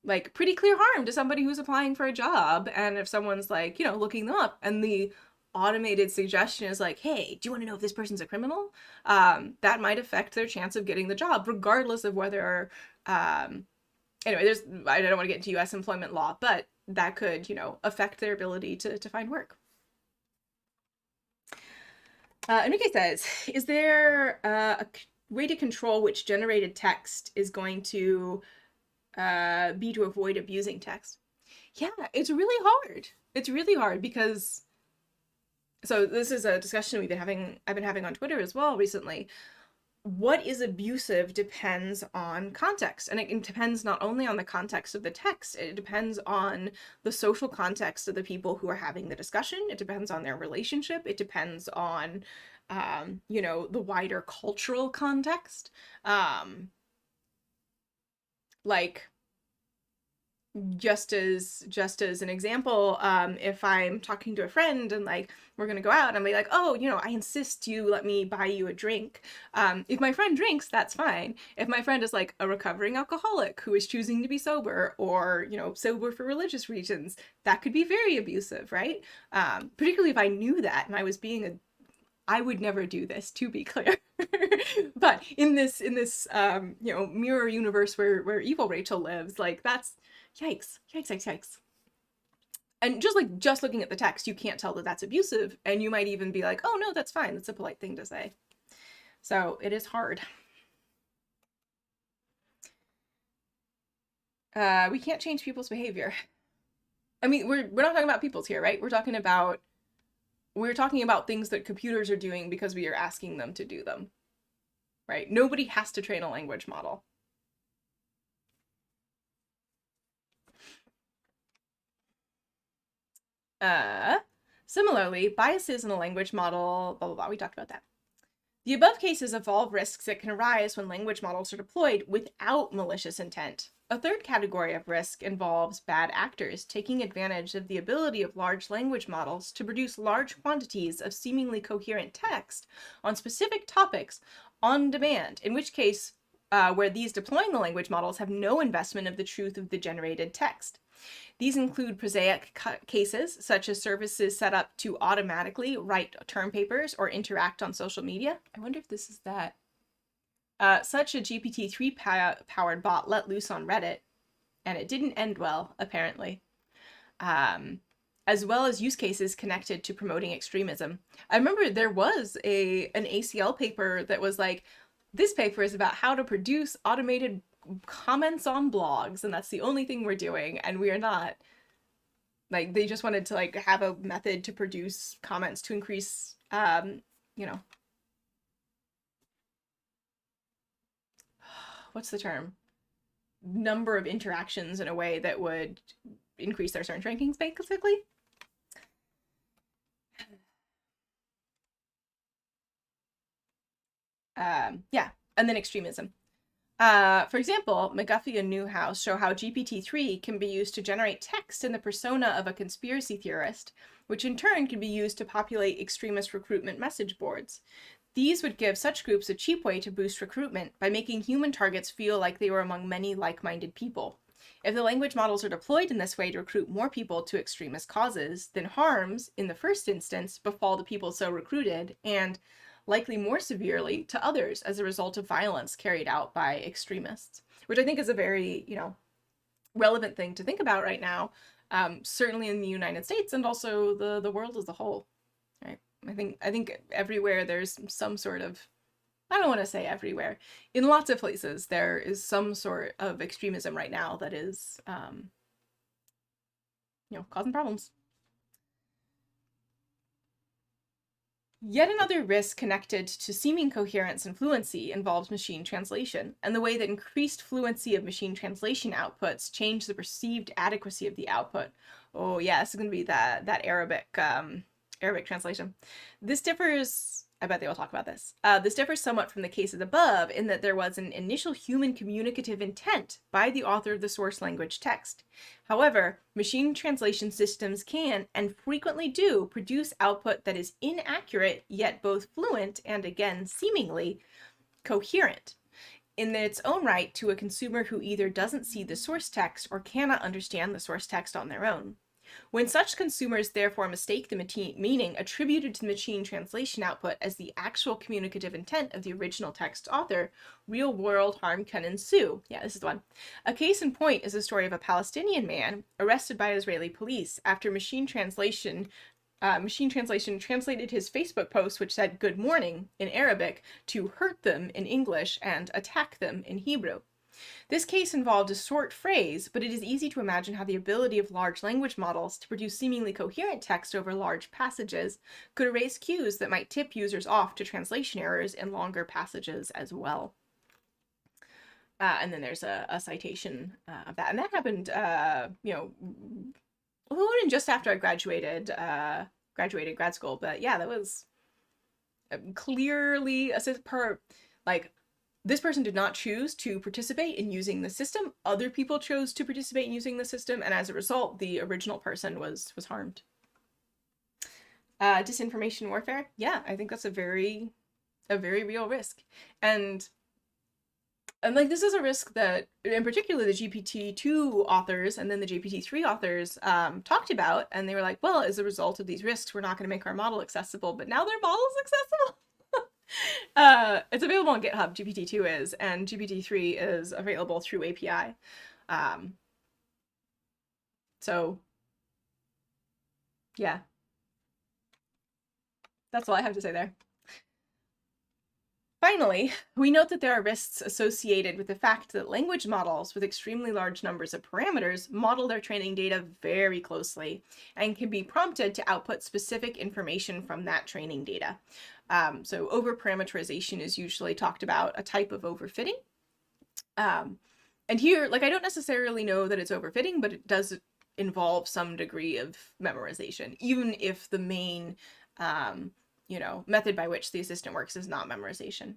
like pretty clear harm to somebody who's applying for a job. And if someone's like, you know, looking them up and the automated suggestion is like, hey, do you want to know if this person's a criminal? That might affect their chance of getting the job, regardless of whether, anyway, I don't want to get into US employment law, but that could, you know, affect their ability to find work. Enrique says, is there a way to control which generated text is going to be to avoid abusing text? Yeah, it's really hard. It's really hard because, so this is a discussion I've been having on Twitter as well recently. What is abusive depends on context, and it depends not only on the context of the text, it depends on the social context of the people who are having the discussion, it depends on their relationship, it depends on, you know, the wider cultural context. Like, just as an example, if I'm talking to a friend and like we're gonna go out and I'm like, oh, you know, I insist you let me buy you a drink. If my friend drinks, that's fine. If my friend is like a recovering alcoholic who is choosing to be sober, or, you know, sober for religious reasons, that could be very abusive, right? Particularly if I knew that and I was being I would never do this, to be clear. But in this you know, mirror universe where evil Rachel lives, like that's yikes. And just looking at the text, you can't tell that that's abusive, and you might even be like, oh no, that's fine, that's a polite thing to say. So it is hard. We can't change people's behavior. I mean, we're not talking about people's here, right? We're talking about things that computers are doing because we are asking them to do them, right? Nobody has to train a language model. Similarly, biases in a language model, blah, blah, blah, we talked about that. The above cases involve risks that can arise when language models are deployed without malicious intent. A third category of risk involves bad actors taking advantage of the ability of large language models to produce large quantities of seemingly coherent text on specific topics on demand, in which case, where these deploying the language models have no investment of the truth of the generated text. These include prosaic cases, such as services set up to automatically write term papers or interact on social media. I wonder if this is that. Such a GPT-3 powered bot let loose on Reddit, and it didn't end well, apparently. As well as use cases connected to promoting extremism. I remember there was an ACL paper that was like, this paper is about how to produce automated comments on blogs, and that's the only thing we're doing, and we are not. Like, they just wanted to like have a method to produce comments to increase, you know, what's the term? Number of interactions in a way that would increase their search rankings, basically. Yeah, and then extremism. For example, McGuffey and Newhouse show how GPT-3 can be used to generate text in the persona of a conspiracy theorist, which in turn can be used to populate extremist recruitment message boards. These would give such groups a cheap way to boost recruitment by making human targets feel like they were among many like-minded people. If the language models are deployed in this way to recruit more people to extremist causes, then harms, in the first instance, befall the people so recruited, and likely more severely to others as a result of violence carried out by extremists, which I think is a very, relevant thing to think about right now, certainly in the United States and also the world as a whole, right? I think everywhere there's some sort of, I don't want to say everywhere, in lots of places there is some sort of extremism right now that is, causing problems. Yet another risk connected to seeming coherence and fluency involves machine translation, and the way that increased fluency of machine translation outputs change the perceived adequacy of the output. Oh yeah, this is going to be that Arabic translation. This differs, I bet they will talk about this. This differs somewhat from the cases above in that there was an initial human communicative intent by the author of the source language text. However, machine translation systems can, and frequently do, produce output that is inaccurate, yet both fluent and, again, seemingly coherent in its own right to a consumer who either doesn't see the source text or cannot understand the source text on their own. When such consumers therefore mistake the meaning attributed to the machine translation output as the actual communicative intent of the original text author, real-world harm can ensue. Yeah, this is the one. A case in point is the story of a Palestinian man arrested by Israeli police after machine translation translated his Facebook post, which said "good morning" in Arabic, to "hurt them" in English and "attack them" in Hebrew. This case involved a short phrase, but it is easy to imagine how the ability of large language models to produce seemingly coherent text over large passages could erase cues that might tip users off to translation errors in longer passages as well. And then there's a citation of that. And that happened, just after I graduated grad school. But yeah, that was clearly this person did not choose to participate in using the system. Other people chose to participate in using the system, and as a result, the original person was harmed. Disinformation warfare. Yeah, I think that's a very real risk. And this is a risk that, in particular, the GPT-2 authors and then the GPT-3 authors talked about, and they were like, well, as a result of these risks, we're not going to make our model accessible, but now their model's accessible. It's available on GitHub, GPT-2 is, and GPT-3 is available through API. So, yeah. That's all I have to say there. Finally, we note that there are risks associated with the fact that language models with extremely large numbers of parameters model their training data very closely and can be prompted to output specific information from that training data. So overparameterization is usually talked about, a type of overfitting. And here, I don't necessarily know that it's overfitting, but it does involve some degree of memorization, even if the main method by which the assistant works is not memorization.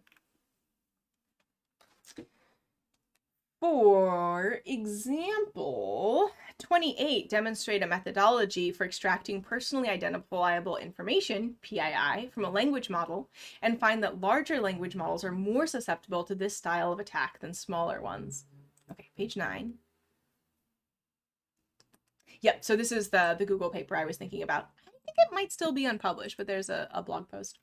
For example, 28 demonstrate a methodology for extracting personally identifiable information, PII, from a language model, and find that larger language models are more susceptible to this style of attack than smaller ones. Okay, page 9. Yep, so this is the Google paper I was thinking about. I think it might still be unpublished, but there's a blog post.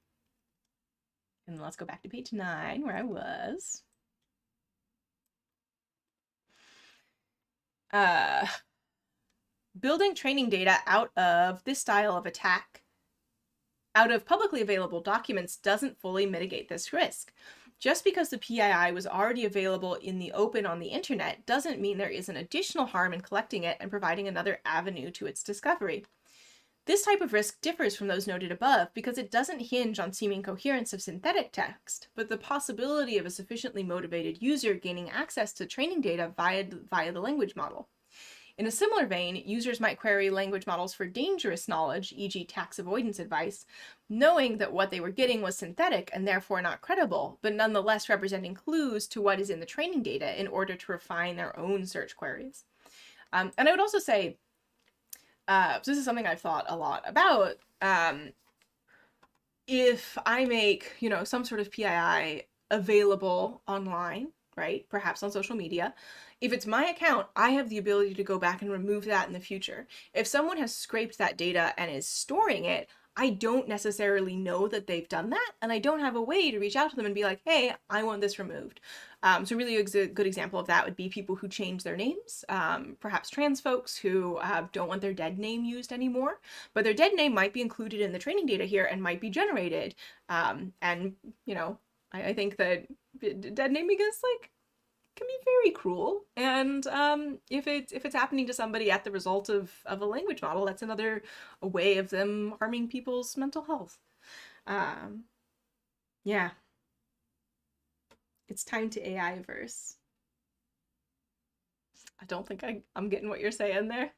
And let's go back to page 9 where I was. Building training data out of this style of attack, out of publicly available documents, doesn't fully mitigate this risk. Just because the PII was already available in the open on the internet doesn't mean there isn't additional harm in collecting it and providing another avenue to its discovery. This type of risk differs from those noted above because it doesn't hinge on seeming coherence of synthetic text, but the possibility of a sufficiently motivated user gaining access to training data via the language model. In a similar vein, users might query language models for dangerous knowledge, e.g. tax avoidance advice, knowing that what they were getting was synthetic and therefore not credible, but nonetheless representing clues to what is in the training data in order to refine their own search queries. And I would also say, so this is something I've thought a lot about. If I make, some sort of PII available online, right, perhaps on social media, if it's my account, I have the ability to go back and remove that in the future. If someone has scraped that data and is storing it, I don't necessarily know that they've done that, and I don't have a way to reach out to them and be like, hey, I want this removed. So really a good example of that would be people who change their names, perhaps trans folks who don't want their dead name used anymore, but their dead name might be included in the training data here and might be generated. And, you know, I think that dead naming is like, can be very cruel, and if it's happening to somebody at the result of a language model, that's another way of them harming people's mental health. Yeah, it's time to AI verse. I don't think I'm getting what you're saying there.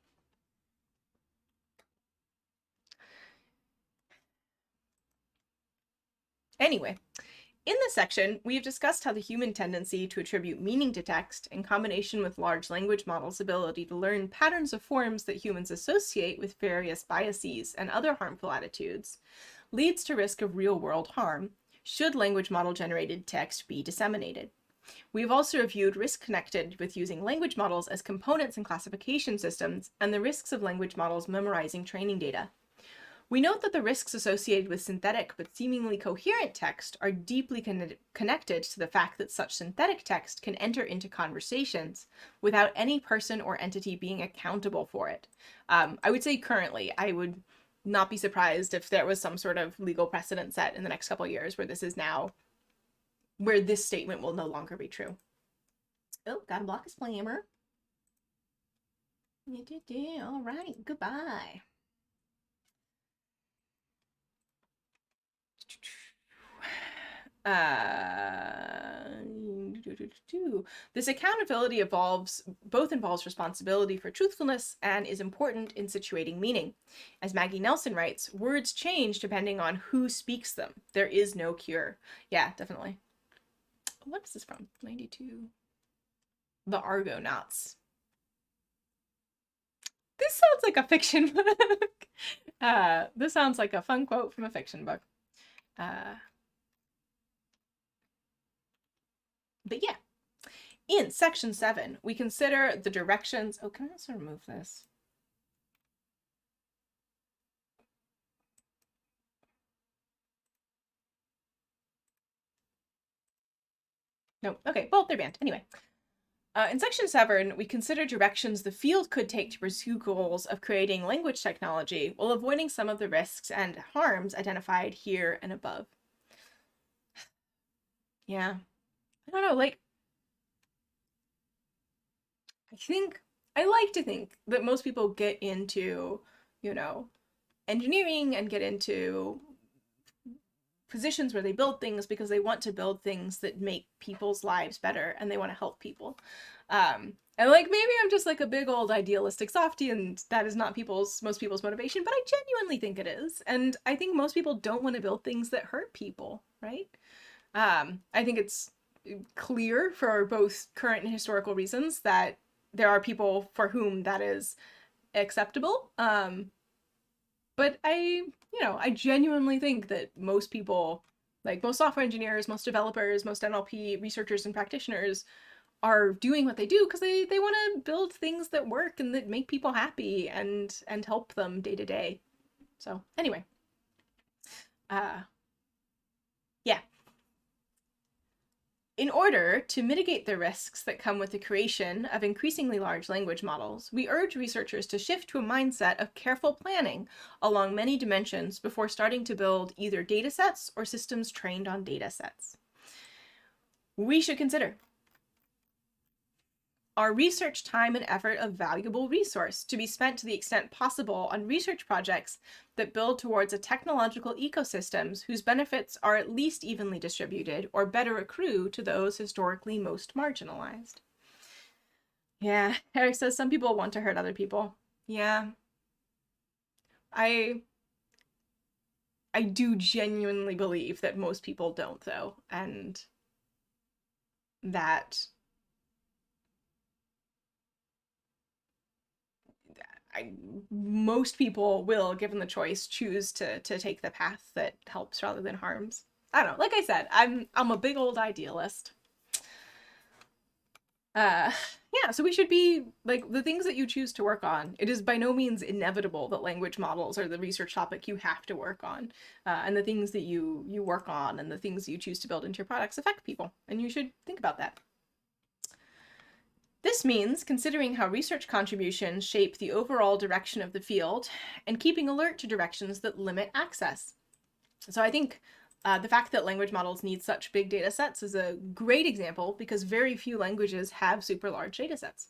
Anyway, in this section, we have discussed how the human tendency to attribute meaning to text, in combination with large language models' ability to learn patterns of forms that humans associate with various biases and other harmful attitudes, leads to risk of real-world harm should language model-generated text be disseminated. We have also reviewed risks connected with using language models as components in classification systems and the risks of language models memorizing training data. We note that the risks associated with synthetic but seemingly coherent text are deeply connected to the fact that such synthetic text can enter into conversations without any person or entity being accountable for it. I would say currently, I would not be surprised if there was some sort of legal precedent set in the next couple of years where this is now, where this statement will no longer be true. Oh, gotta block his flamer. All right, goodbye. This accountability both involves responsibility for truthfulness and is important in situating meaning. As Maggie Nelson writes, words change depending on who speaks them. There is no cure. Yeah, definitely. What is this from? 92. The Argonauts. This sounds like a fiction book. This sounds like a fun quote from a fiction book. But yeah, in section 7, we consider the directions. Oh, can I also remove this? No, okay, well, they're banned. Anyway, in section 7, we consider directions the field could take to pursue goals of creating language technology while avoiding some of the risks and harms identified here and above. Yeah, I don't know, like, I like to think that most people get into, you know, engineering and get into positions where they build things because they want to build things that make people's lives better and they want to help people. And like, maybe I'm just like a big old idealistic softie and that is not most people's motivation, but I genuinely think it is. And I think most people don't want to build things that hurt people, right? I think it's clear for both current and historical reasons that there are people for whom that is acceptable. But I genuinely think that most people, like most software engineers, most developers, most NLP researchers and practitioners are doing what they do because they want to build things that work and that make people happy and help them day to day. So anyway, yeah. In order to mitigate the risks that come with the creation of increasingly large language models, we urge researchers to shift to a mindset of careful planning along many dimensions before starting to build either datasets or systems trained on datasets. We should consider: are research time and effort a valuable resource to be spent to the extent possible on research projects that build towards a technological ecosystems whose benefits are at least evenly distributed or better accrue to those historically most marginalized? Yeah, Eric says some people want to hurt other people. Yeah. I do genuinely believe that most people don't, though, and that most people will, given the choice, choose to take the path that helps rather than harms. I don't know. Like I said, I'm a big old idealist. Yeah, so we should be like the things that you choose to work on. It is by no means inevitable that language models are the research topic you have to work on, and the things that you work on and the things you choose to build into your products affect people, and you should think about that. This means considering how research contributions shape the overall direction of the field and keeping alert to directions that limit access. So I think the fact that language models need such big data sets is a great example because very few languages have super large data sets.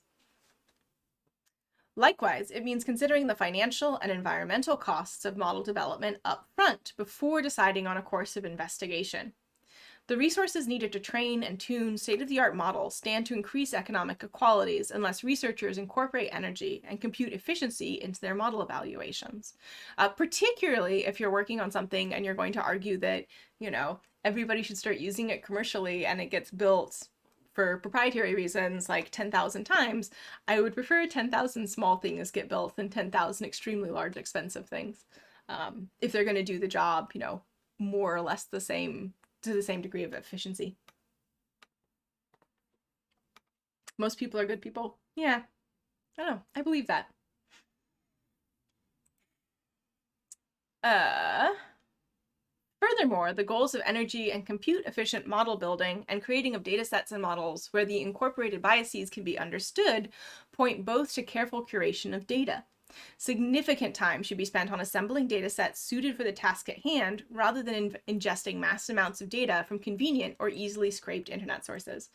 Likewise, it means considering the financial and environmental costs of model development up front before deciding on a course of investigation. The resources needed to train and tune state-of-the-art models stand to increase economic inequalities unless researchers incorporate energy and compute efficiency into their model evaluations. Particularly if you're working on something and you're going to argue that, you know, everybody should start using it commercially and it gets built for proprietary reasons like 10,000 times, I would prefer 10,000 small things get built than 10,000 extremely large, expensive things. If they're going to do the job, you know, more or less the same, to the same degree of efficiency. Most people are good people. Yeah, I don't know. I believe that. Furthermore, the goals of energy and compute efficient model building and creating of datasets and models where the incorporated biases can be understood point both to careful curation of data. Significant time should be spent on assembling datasets suited for the task at hand rather than ingesting mass amounts of data from convenient or easily scraped internet sources.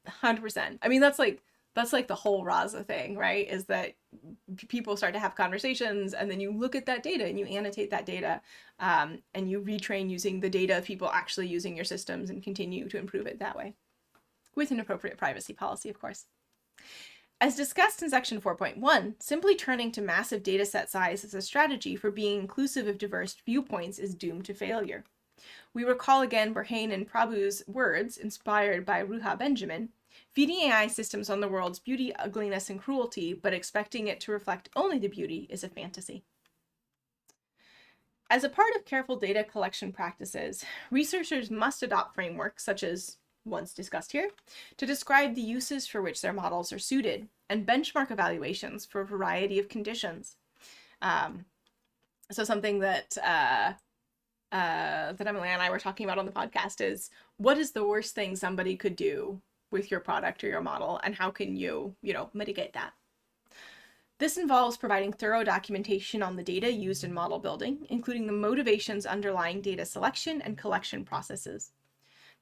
100%. I mean, that's like the whole Rasa thing, right? Is that people start to have conversations and then you look at that data and you annotate that data and you retrain using the data of people actually using your systems and continue to improve it that way. With an appropriate privacy policy, of course. As discussed in section 4.1, simply turning to massive dataset size as a strategy for being inclusive of diverse viewpoints is doomed to failure. We recall again Burhane and Prabhu's words, inspired by Ruha Benjamin, feeding AI systems on the world's beauty, ugliness, and cruelty, but expecting it to reflect only the beauty is a fantasy. As a part of careful data collection practices, researchers must adopt frameworks such as once discussed here, to describe the uses for which their models are suited, and benchmark evaluations for a variety of conditions. So something that Emily and I were talking about on the podcast is, what is the worst thing somebody could do with your product or your model, and how can you, mitigate that? This involves providing thorough documentation on the data used in model building, including the motivations underlying data selection and collection processes.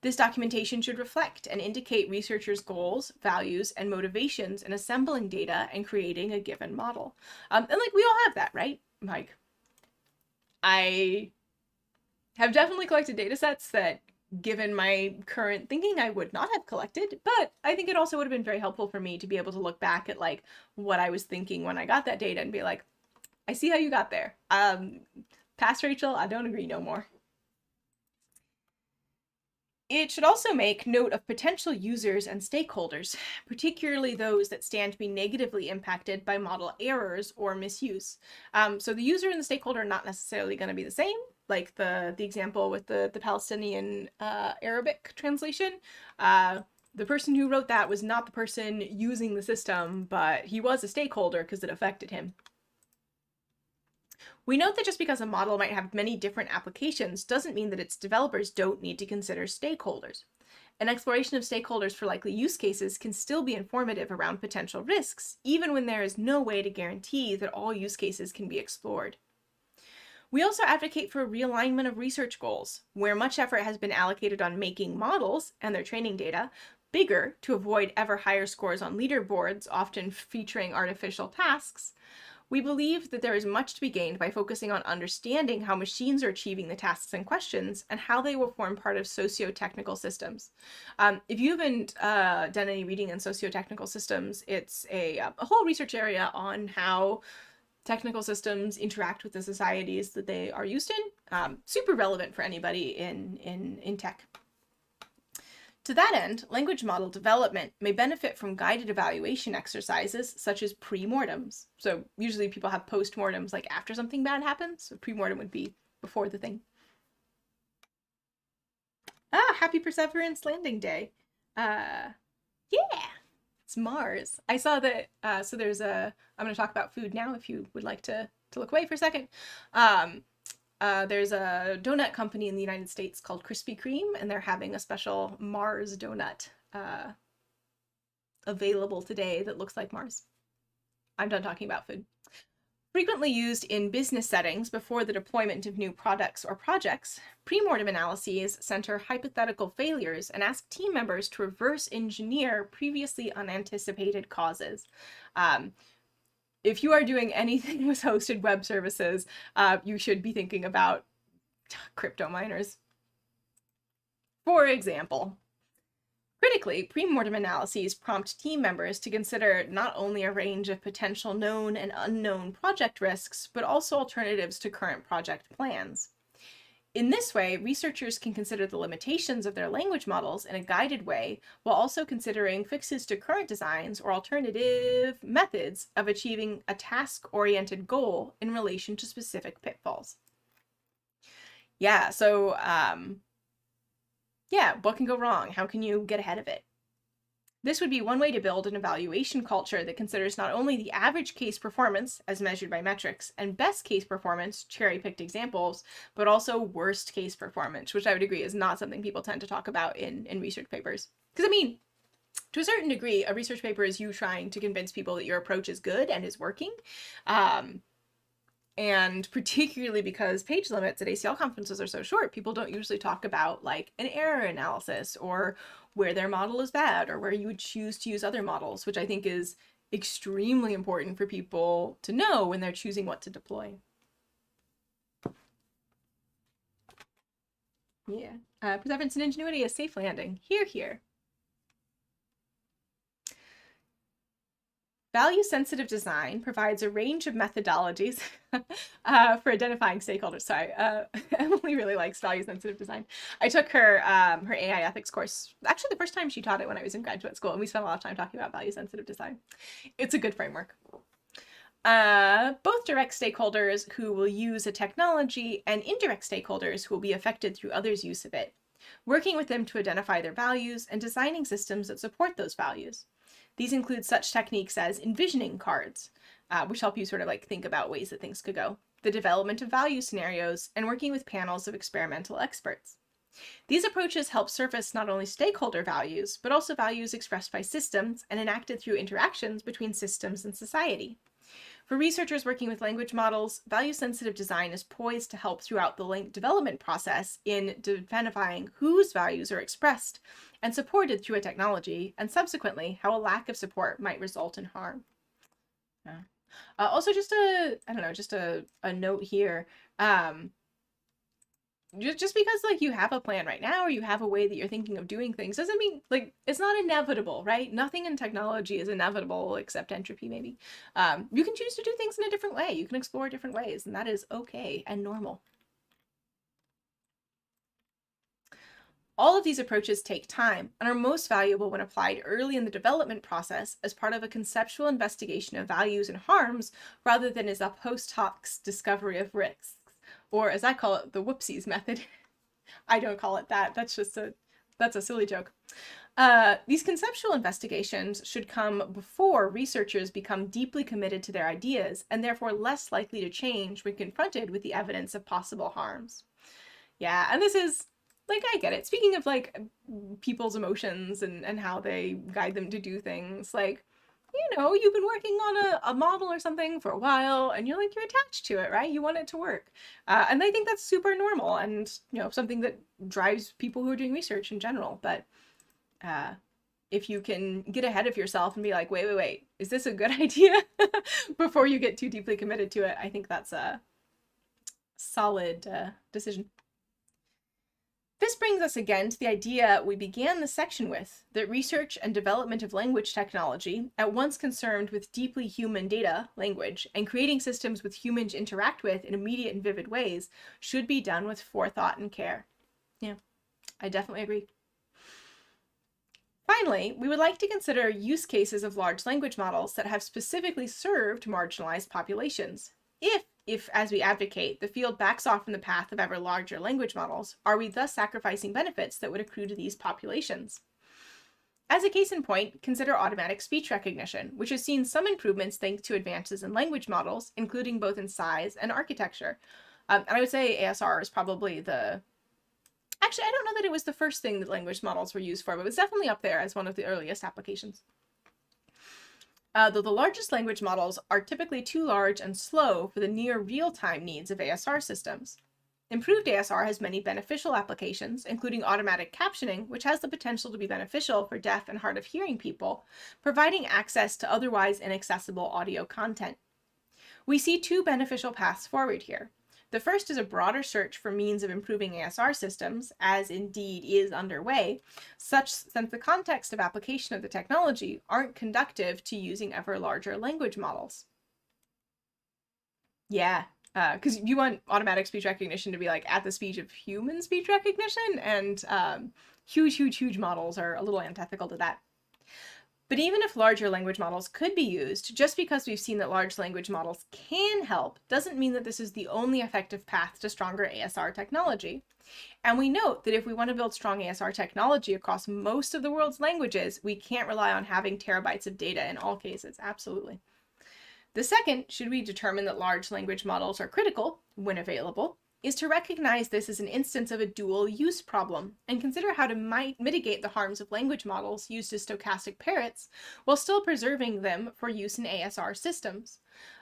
This documentation should reflect and indicate researchers' goals, values, and motivations in assembling data and creating a given model. And we all have that, right? Like, I have definitely collected data sets that, given my current thinking, I would not have collected, but I think it also would have been very helpful for me to be able to look back at like what I was thinking when I got that data and be like, I see how you got there. Past Rachel, I don't agree no more. It should also make note of potential users and stakeholders, particularly those that stand to be negatively impacted by model errors or misuse. So the user and the stakeholder are not necessarily going to be the same, like the example with the Palestinian Arabic translation. The person who wrote that was not the person using the system, but he was a stakeholder because it affected him. We note that just because a model might have many different applications doesn't mean that its developers don't need to consider stakeholders. An exploration of stakeholders for likely use cases can still be informative around potential risks, even when there is no way to guarantee that all use cases can be explored. We also advocate for a realignment of research goals, where much effort has been allocated on making models and their training data bigger to avoid ever higher scores on leaderboards, often featuring artificial tasks. We believe that there is much to be gained by focusing on understanding how machines are achieving the tasks in questions and how they will form part of socio-technical systems. If you haven't done any reading in socio-technical systems, it's a whole research area on how technical systems interact with the societies that they are used in. Super relevant for anybody in tech. To that end, language model development may benefit from guided evaluation exercises such as pre-mortems. So usually people have post-mortems like after something bad happens. So pre-mortem would be before the thing. Happy Perseverance Landing Day. Yeah. It's Mars. I saw that, so there's I'm going to talk about food now if you would like to look away for a second. There's a donut company in the United States called Krispy Kreme, and they're having a special Mars donut available today that looks like Mars. I'm done talking about food. Frequently used in business settings before the deployment of new products or projects, pre-mortem analyses center hypothetical failures and ask team members to reverse engineer previously unanticipated causes. If you are doing anything with hosted web services, you should be thinking about crypto miners. For example, critically, pre-mortem analyses prompt team members to consider not only a range of potential known and unknown project risks, but also alternatives to current project plans. In this way, researchers can consider the limitations of their language models in a guided way, while also considering fixes to current designs or alternative methods of achieving a task-oriented goal in relation to specific pitfalls. Yeah, so yeah, what can go wrong? How can you get ahead of it? This would be one way to build an evaluation culture that considers not only the average case performance, as measured by metrics, and best case performance, cherry-picked examples, but also worst case performance, which I would agree is not something people tend to talk about in research papers. Because, I mean, to a certain degree, a research paper is you trying to convince people that your approach is good and is working. And particularly because page limits at ACL conferences are so short, people don't usually talk about like an error analysis or where their model is bad or where you would choose to use other models, which I think is extremely important for people to know when they're choosing what to deploy. Yeah. Perseverance and ingenuity, a safe landing. Here, here. Value-sensitive design provides a range of methodologies for identifying stakeholders. Sorry, Emily really likes value-sensitive design. I took her her AI ethics course, actually the first time she taught it when I was in graduate school, and we spent a lot of time talking about value-sensitive design. It's a good framework. Both direct stakeholders who will use a technology and indirect stakeholders who will be affected through others' use of it, working with them to identify their values and designing systems that support those values. These include such techniques as envisioning cards, which help you sort of like think about ways that things could go, the development of value scenarios, and working with panels of experimental experts. These approaches help surface not only stakeholder values, but also values expressed by systems and enacted through interactions between systems and society. For researchers working with language models, value-sensitive design is poised to help throughout the development process in identifying whose values are expressed and supported through a technology, and subsequently, how a lack of support might result in harm. Yeah. Also, just a note here. Just because like you have a plan right now or you have a way that you're thinking of doing things doesn't mean like it's not inevitable, right? Nothing in technology is inevitable except entropy, maybe. You can choose to do things in a different way. You can explore different ways, and that is okay and normal. All of these approaches take time and are most valuable when applied early in the development process as part of a conceptual investigation of values and harms rather than as a post hoc discovery of risks. Or as I call it, the whoopsies method. I don't call it that. That's a silly joke. These conceptual investigations should come before researchers become deeply committed to their ideas and therefore less likely to change when confronted with the evidence of possible harms. Yeah, and this is, like, I get it. Speaking of, like, people's emotions and how they guide them to do things, like, you know, you've been working on a model or something for a while and you're attached to it, right? You want it to work. And I think that's super normal and, you know, something that drives people who are doing research in general. But if you can get ahead of yourself and be like, wait, is this a good idea? Before you get too deeply committed to it, I think that's a solid decision. This brings us again to the idea we began the section with, that research and development of language technology, at once concerned with deeply human data, language, and creating systems with humans interact with in immediate and vivid ways, should be done with forethought and care. Yeah, I definitely agree. Finally, we would like to consider use cases of large language models that have specifically served marginalized populations. If, as we advocate, the field backs off in the path of ever larger language models, are we thus sacrificing benefits that would accrue to these populations? As a case in point, consider automatic speech recognition, which has seen some improvements thanks to advances in language models, including both in size and architecture. And I would say ASR is probably actually, I don't know that it was the first thing that language models were used for, but it was definitely up there as one of the earliest applications. Though the largest language models are typically too large and slow for the near real-time needs of ASR systems. Improved ASR has many beneficial applications, including automatic captioning, which has the potential to be beneficial for deaf and hard of hearing people, providing access to otherwise inaccessible audio content. We see two beneficial paths forward here. The first is a broader search for means of improving ASR systems, as indeed is underway, since the context of application of the technology aren't conducive to using ever larger language models. Yeah, because you want automatic speech recognition to be like at the speed of human speech recognition, and huge models are a little antithetical to that. But even if larger language models could be used, just because we've seen that large language models can help doesn't mean that this is the only effective path to stronger ASR technology. And we note that if we want to build strong ASR technology across most of the world's languages, we can't rely on having terabytes of data in all cases. Absolutely. The second, should we determine that large language models are critical, when available, is to recognize this as an instance of a dual use problem and consider how to mitigate the harms of language models used as stochastic parrots while still preserving them for use in ASR systems.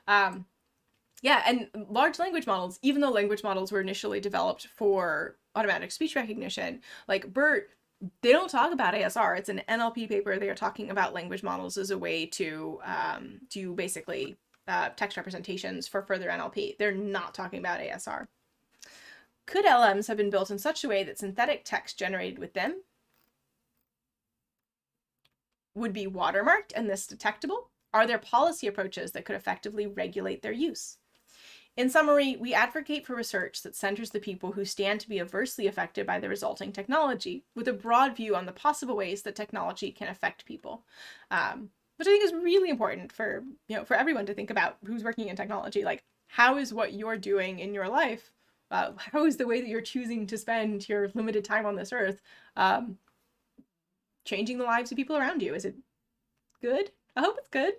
Yeah, and large language models, even though language models were initially developed for automatic speech recognition, like BERT, they don't talk about ASR. It's an NLP paper. They are talking about language models as a way to do basically text representations for further NLP. They're not talking about ASR. Could LMs have been built in such a way that synthetic text generated with them would be watermarked and thus detectable? Are there policy approaches that could effectively regulate their use? In summary, we advocate for research that centers the people who stand to be adversely affected by the resulting technology, with a broad view on the possible ways that technology can affect people, which I think is really important for everyone to think about who's working in technology. Like, how is what you're doing in your life? How is the way that you're choosing to spend your limited time on this earth changing the lives of people around you? Is it good? I hope it's good.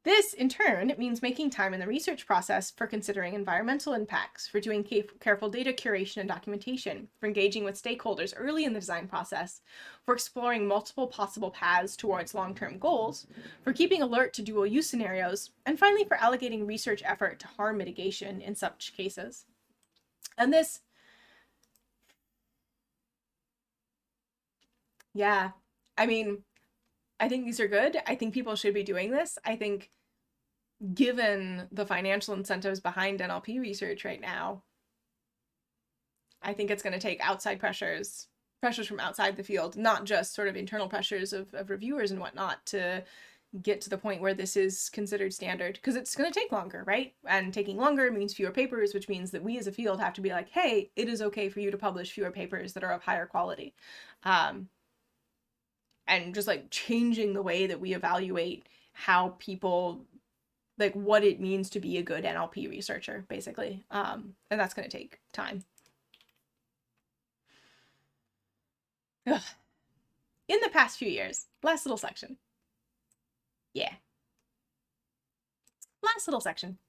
This, in turn, means making time in the research process for considering environmental impacts, for doing careful data curation and documentation, for engaging with stakeholders early in the design process, for exploring multiple possible paths towards long-term goals, for keeping alert to dual use scenarios, and finally for allocating research effort to harm mitigation in such cases. And this, yeah, I mean, I think these are good. I think people should be doing this. I think given the financial incentives behind NLP research right now, I think it's going to take outside pressures from outside the field, not just sort of internal pressures of reviewers and whatnot, to get to the point where this is considered standard, because it's going to take longer, right? And taking longer means fewer papers, which means that we as a field have to be like, hey, it is okay for you to publish fewer papers that are of higher quality. And just like changing the way that we evaluate how people, like what it means to be a good NLP researcher, basically. And that's going to take time. Ugh. In the past few years, last little section. Yeah. Last little section.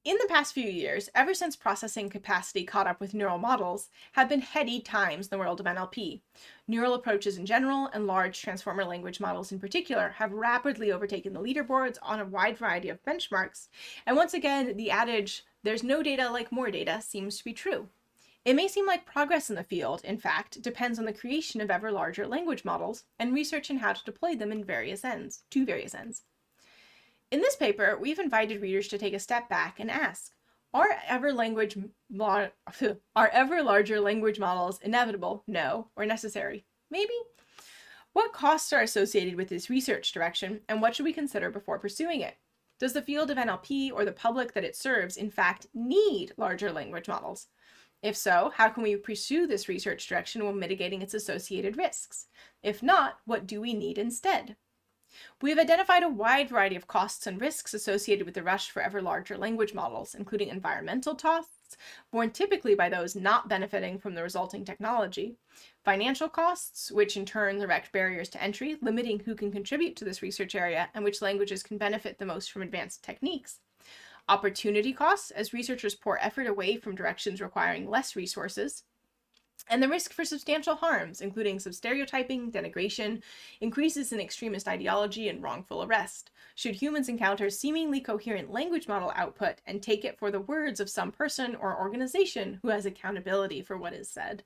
In the past few years, ever since processing capacity caught up with neural models, have been heady times in the world of NLP. Neural approaches in general, and large transformer language models in particular, have rapidly overtaken the leaderboards on a wide variety of benchmarks, and once again, the adage, "there's no data like more data," seems to be true. It may seem like progress in the field, in fact, depends on the creation of ever larger language models, and research in how to deploy them to various ends. In this paper, we've invited readers to take a step back and ask, are ever larger language models inevitable? No. Or necessary? Maybe? What costs are associated with this research direction, and what should we consider before pursuing it? Does the field of NLP or the public that it serves, in fact, need larger language models? If so, how can we pursue this research direction while mitigating its associated risks? If not, what do we need instead? We have identified a wide variety of costs and risks associated with the rush for ever larger language models, including environmental tasks, borne typically by those not benefiting from the resulting technology. Financial costs, which in turn erect barriers to entry, limiting who can contribute to this research area and which languages can benefit the most from advanced techniques. Opportunity costs, as researchers pour effort away from directions requiring less resources. And the risk for substantial harms, including stereotyping, denigration, increases in extremist ideology, and wrongful arrest, should humans encounter seemingly coherent language model output and take it for the words of some person or organization who has accountability for what is said.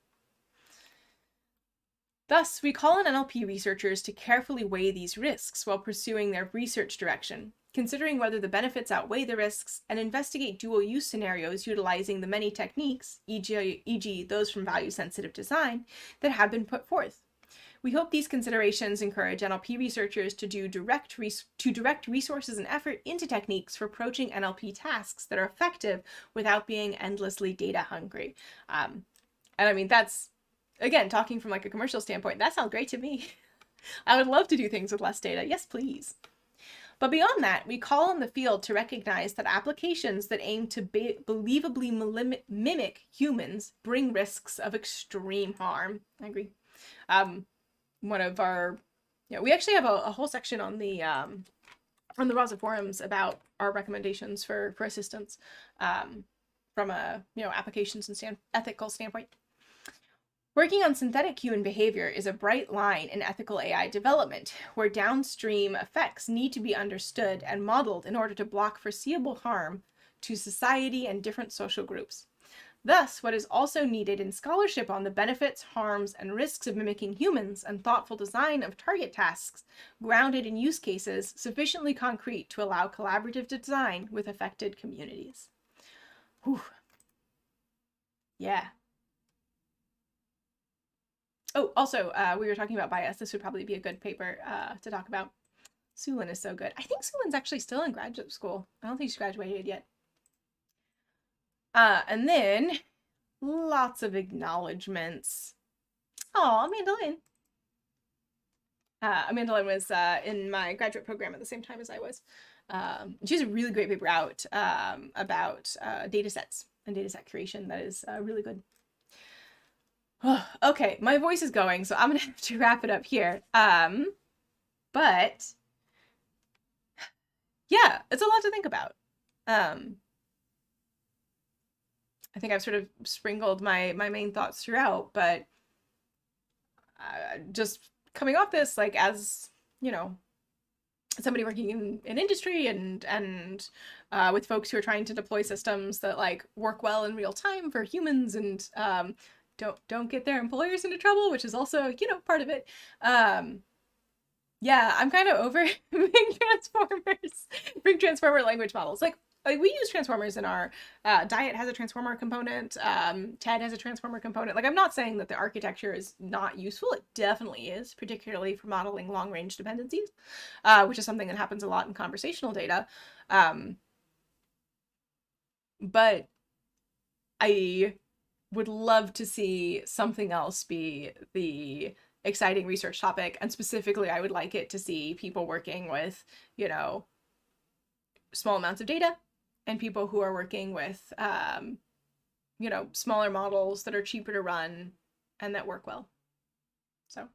Thus, we call on NLP researchers to carefully weigh these risks while pursuing their research direction, considering whether the benefits outweigh the risks, and investigate dual-use scenarios utilizing the many techniques, e.g. those from value-sensitive design, that have been put forth. We hope these considerations encourage NLP researchers to direct resources and effort into techniques for approaching NLP tasks that are effective without being endlessly data hungry. And I mean, that's, again, talking from like a commercial standpoint, that sounds great to me. I would love to do things with less data. Yes, please. But beyond that, we call on the field to recognize that applications that aim to believably mimic humans bring risks of extreme harm. I agree. One of our, we actually have a whole section on the Rasa forums about our recommendations for assistance from a applications and ethical standpoint. Working on synthetic human behavior is a bright line in ethical AI development, where downstream effects need to be understood and modeled in order to block foreseeable harm to society and different social groups. Thus, what is also needed in scholarship on the benefits, harms, and risks of mimicking humans and thoughtful design of target tasks grounded in use cases sufficiently concrete to allow collaborative design with affected communities. Whew. Yeah. Oh, also, we were talking about bias. This would probably be a good paper to talk about. Sulin is so good. I think Sulin's actually still in graduate school. I don't think she's graduated yet. And then lots of acknowledgements. Oh, Amanda Lynn. Amanda Lynn was in my graduate program at the same time as I was. She has a really great paper out about data sets and data set curation that is really good. Okay, my voice is going, so I'm gonna have to wrap it up here. But yeah, it's a lot to think about. I think I've sort of sprinkled my main thoughts throughout, but just coming off this, like, as somebody working in industry and with folks who are trying to deploy systems that like work well in real time for humans and don't get their employers into trouble, which is also, part of it. Yeah, I'm kind of over big transformer language models. Like we use transformers in our Diet has a transformer component. TED has a transformer component. Like, I'm not saying that the architecture is not useful. It definitely is, particularly for modeling long-range dependencies, which is something that happens a lot in conversational data. But I would love to see something else be the exciting research topic. And specifically, I would like it to see people working with, small amounts of data and people who are working with, smaller models that are cheaper to run and that work well. So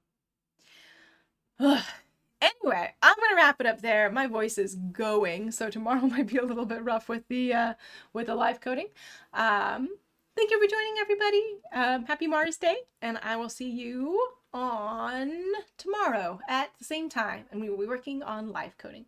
anyway, I'm going to wrap it up there. My voice is going, so tomorrow might be a little bit rough with the live coding. Thank you for joining, everybody. Happy Mars Day, and I will see you on tomorrow at the same time, and we will be working on live coding.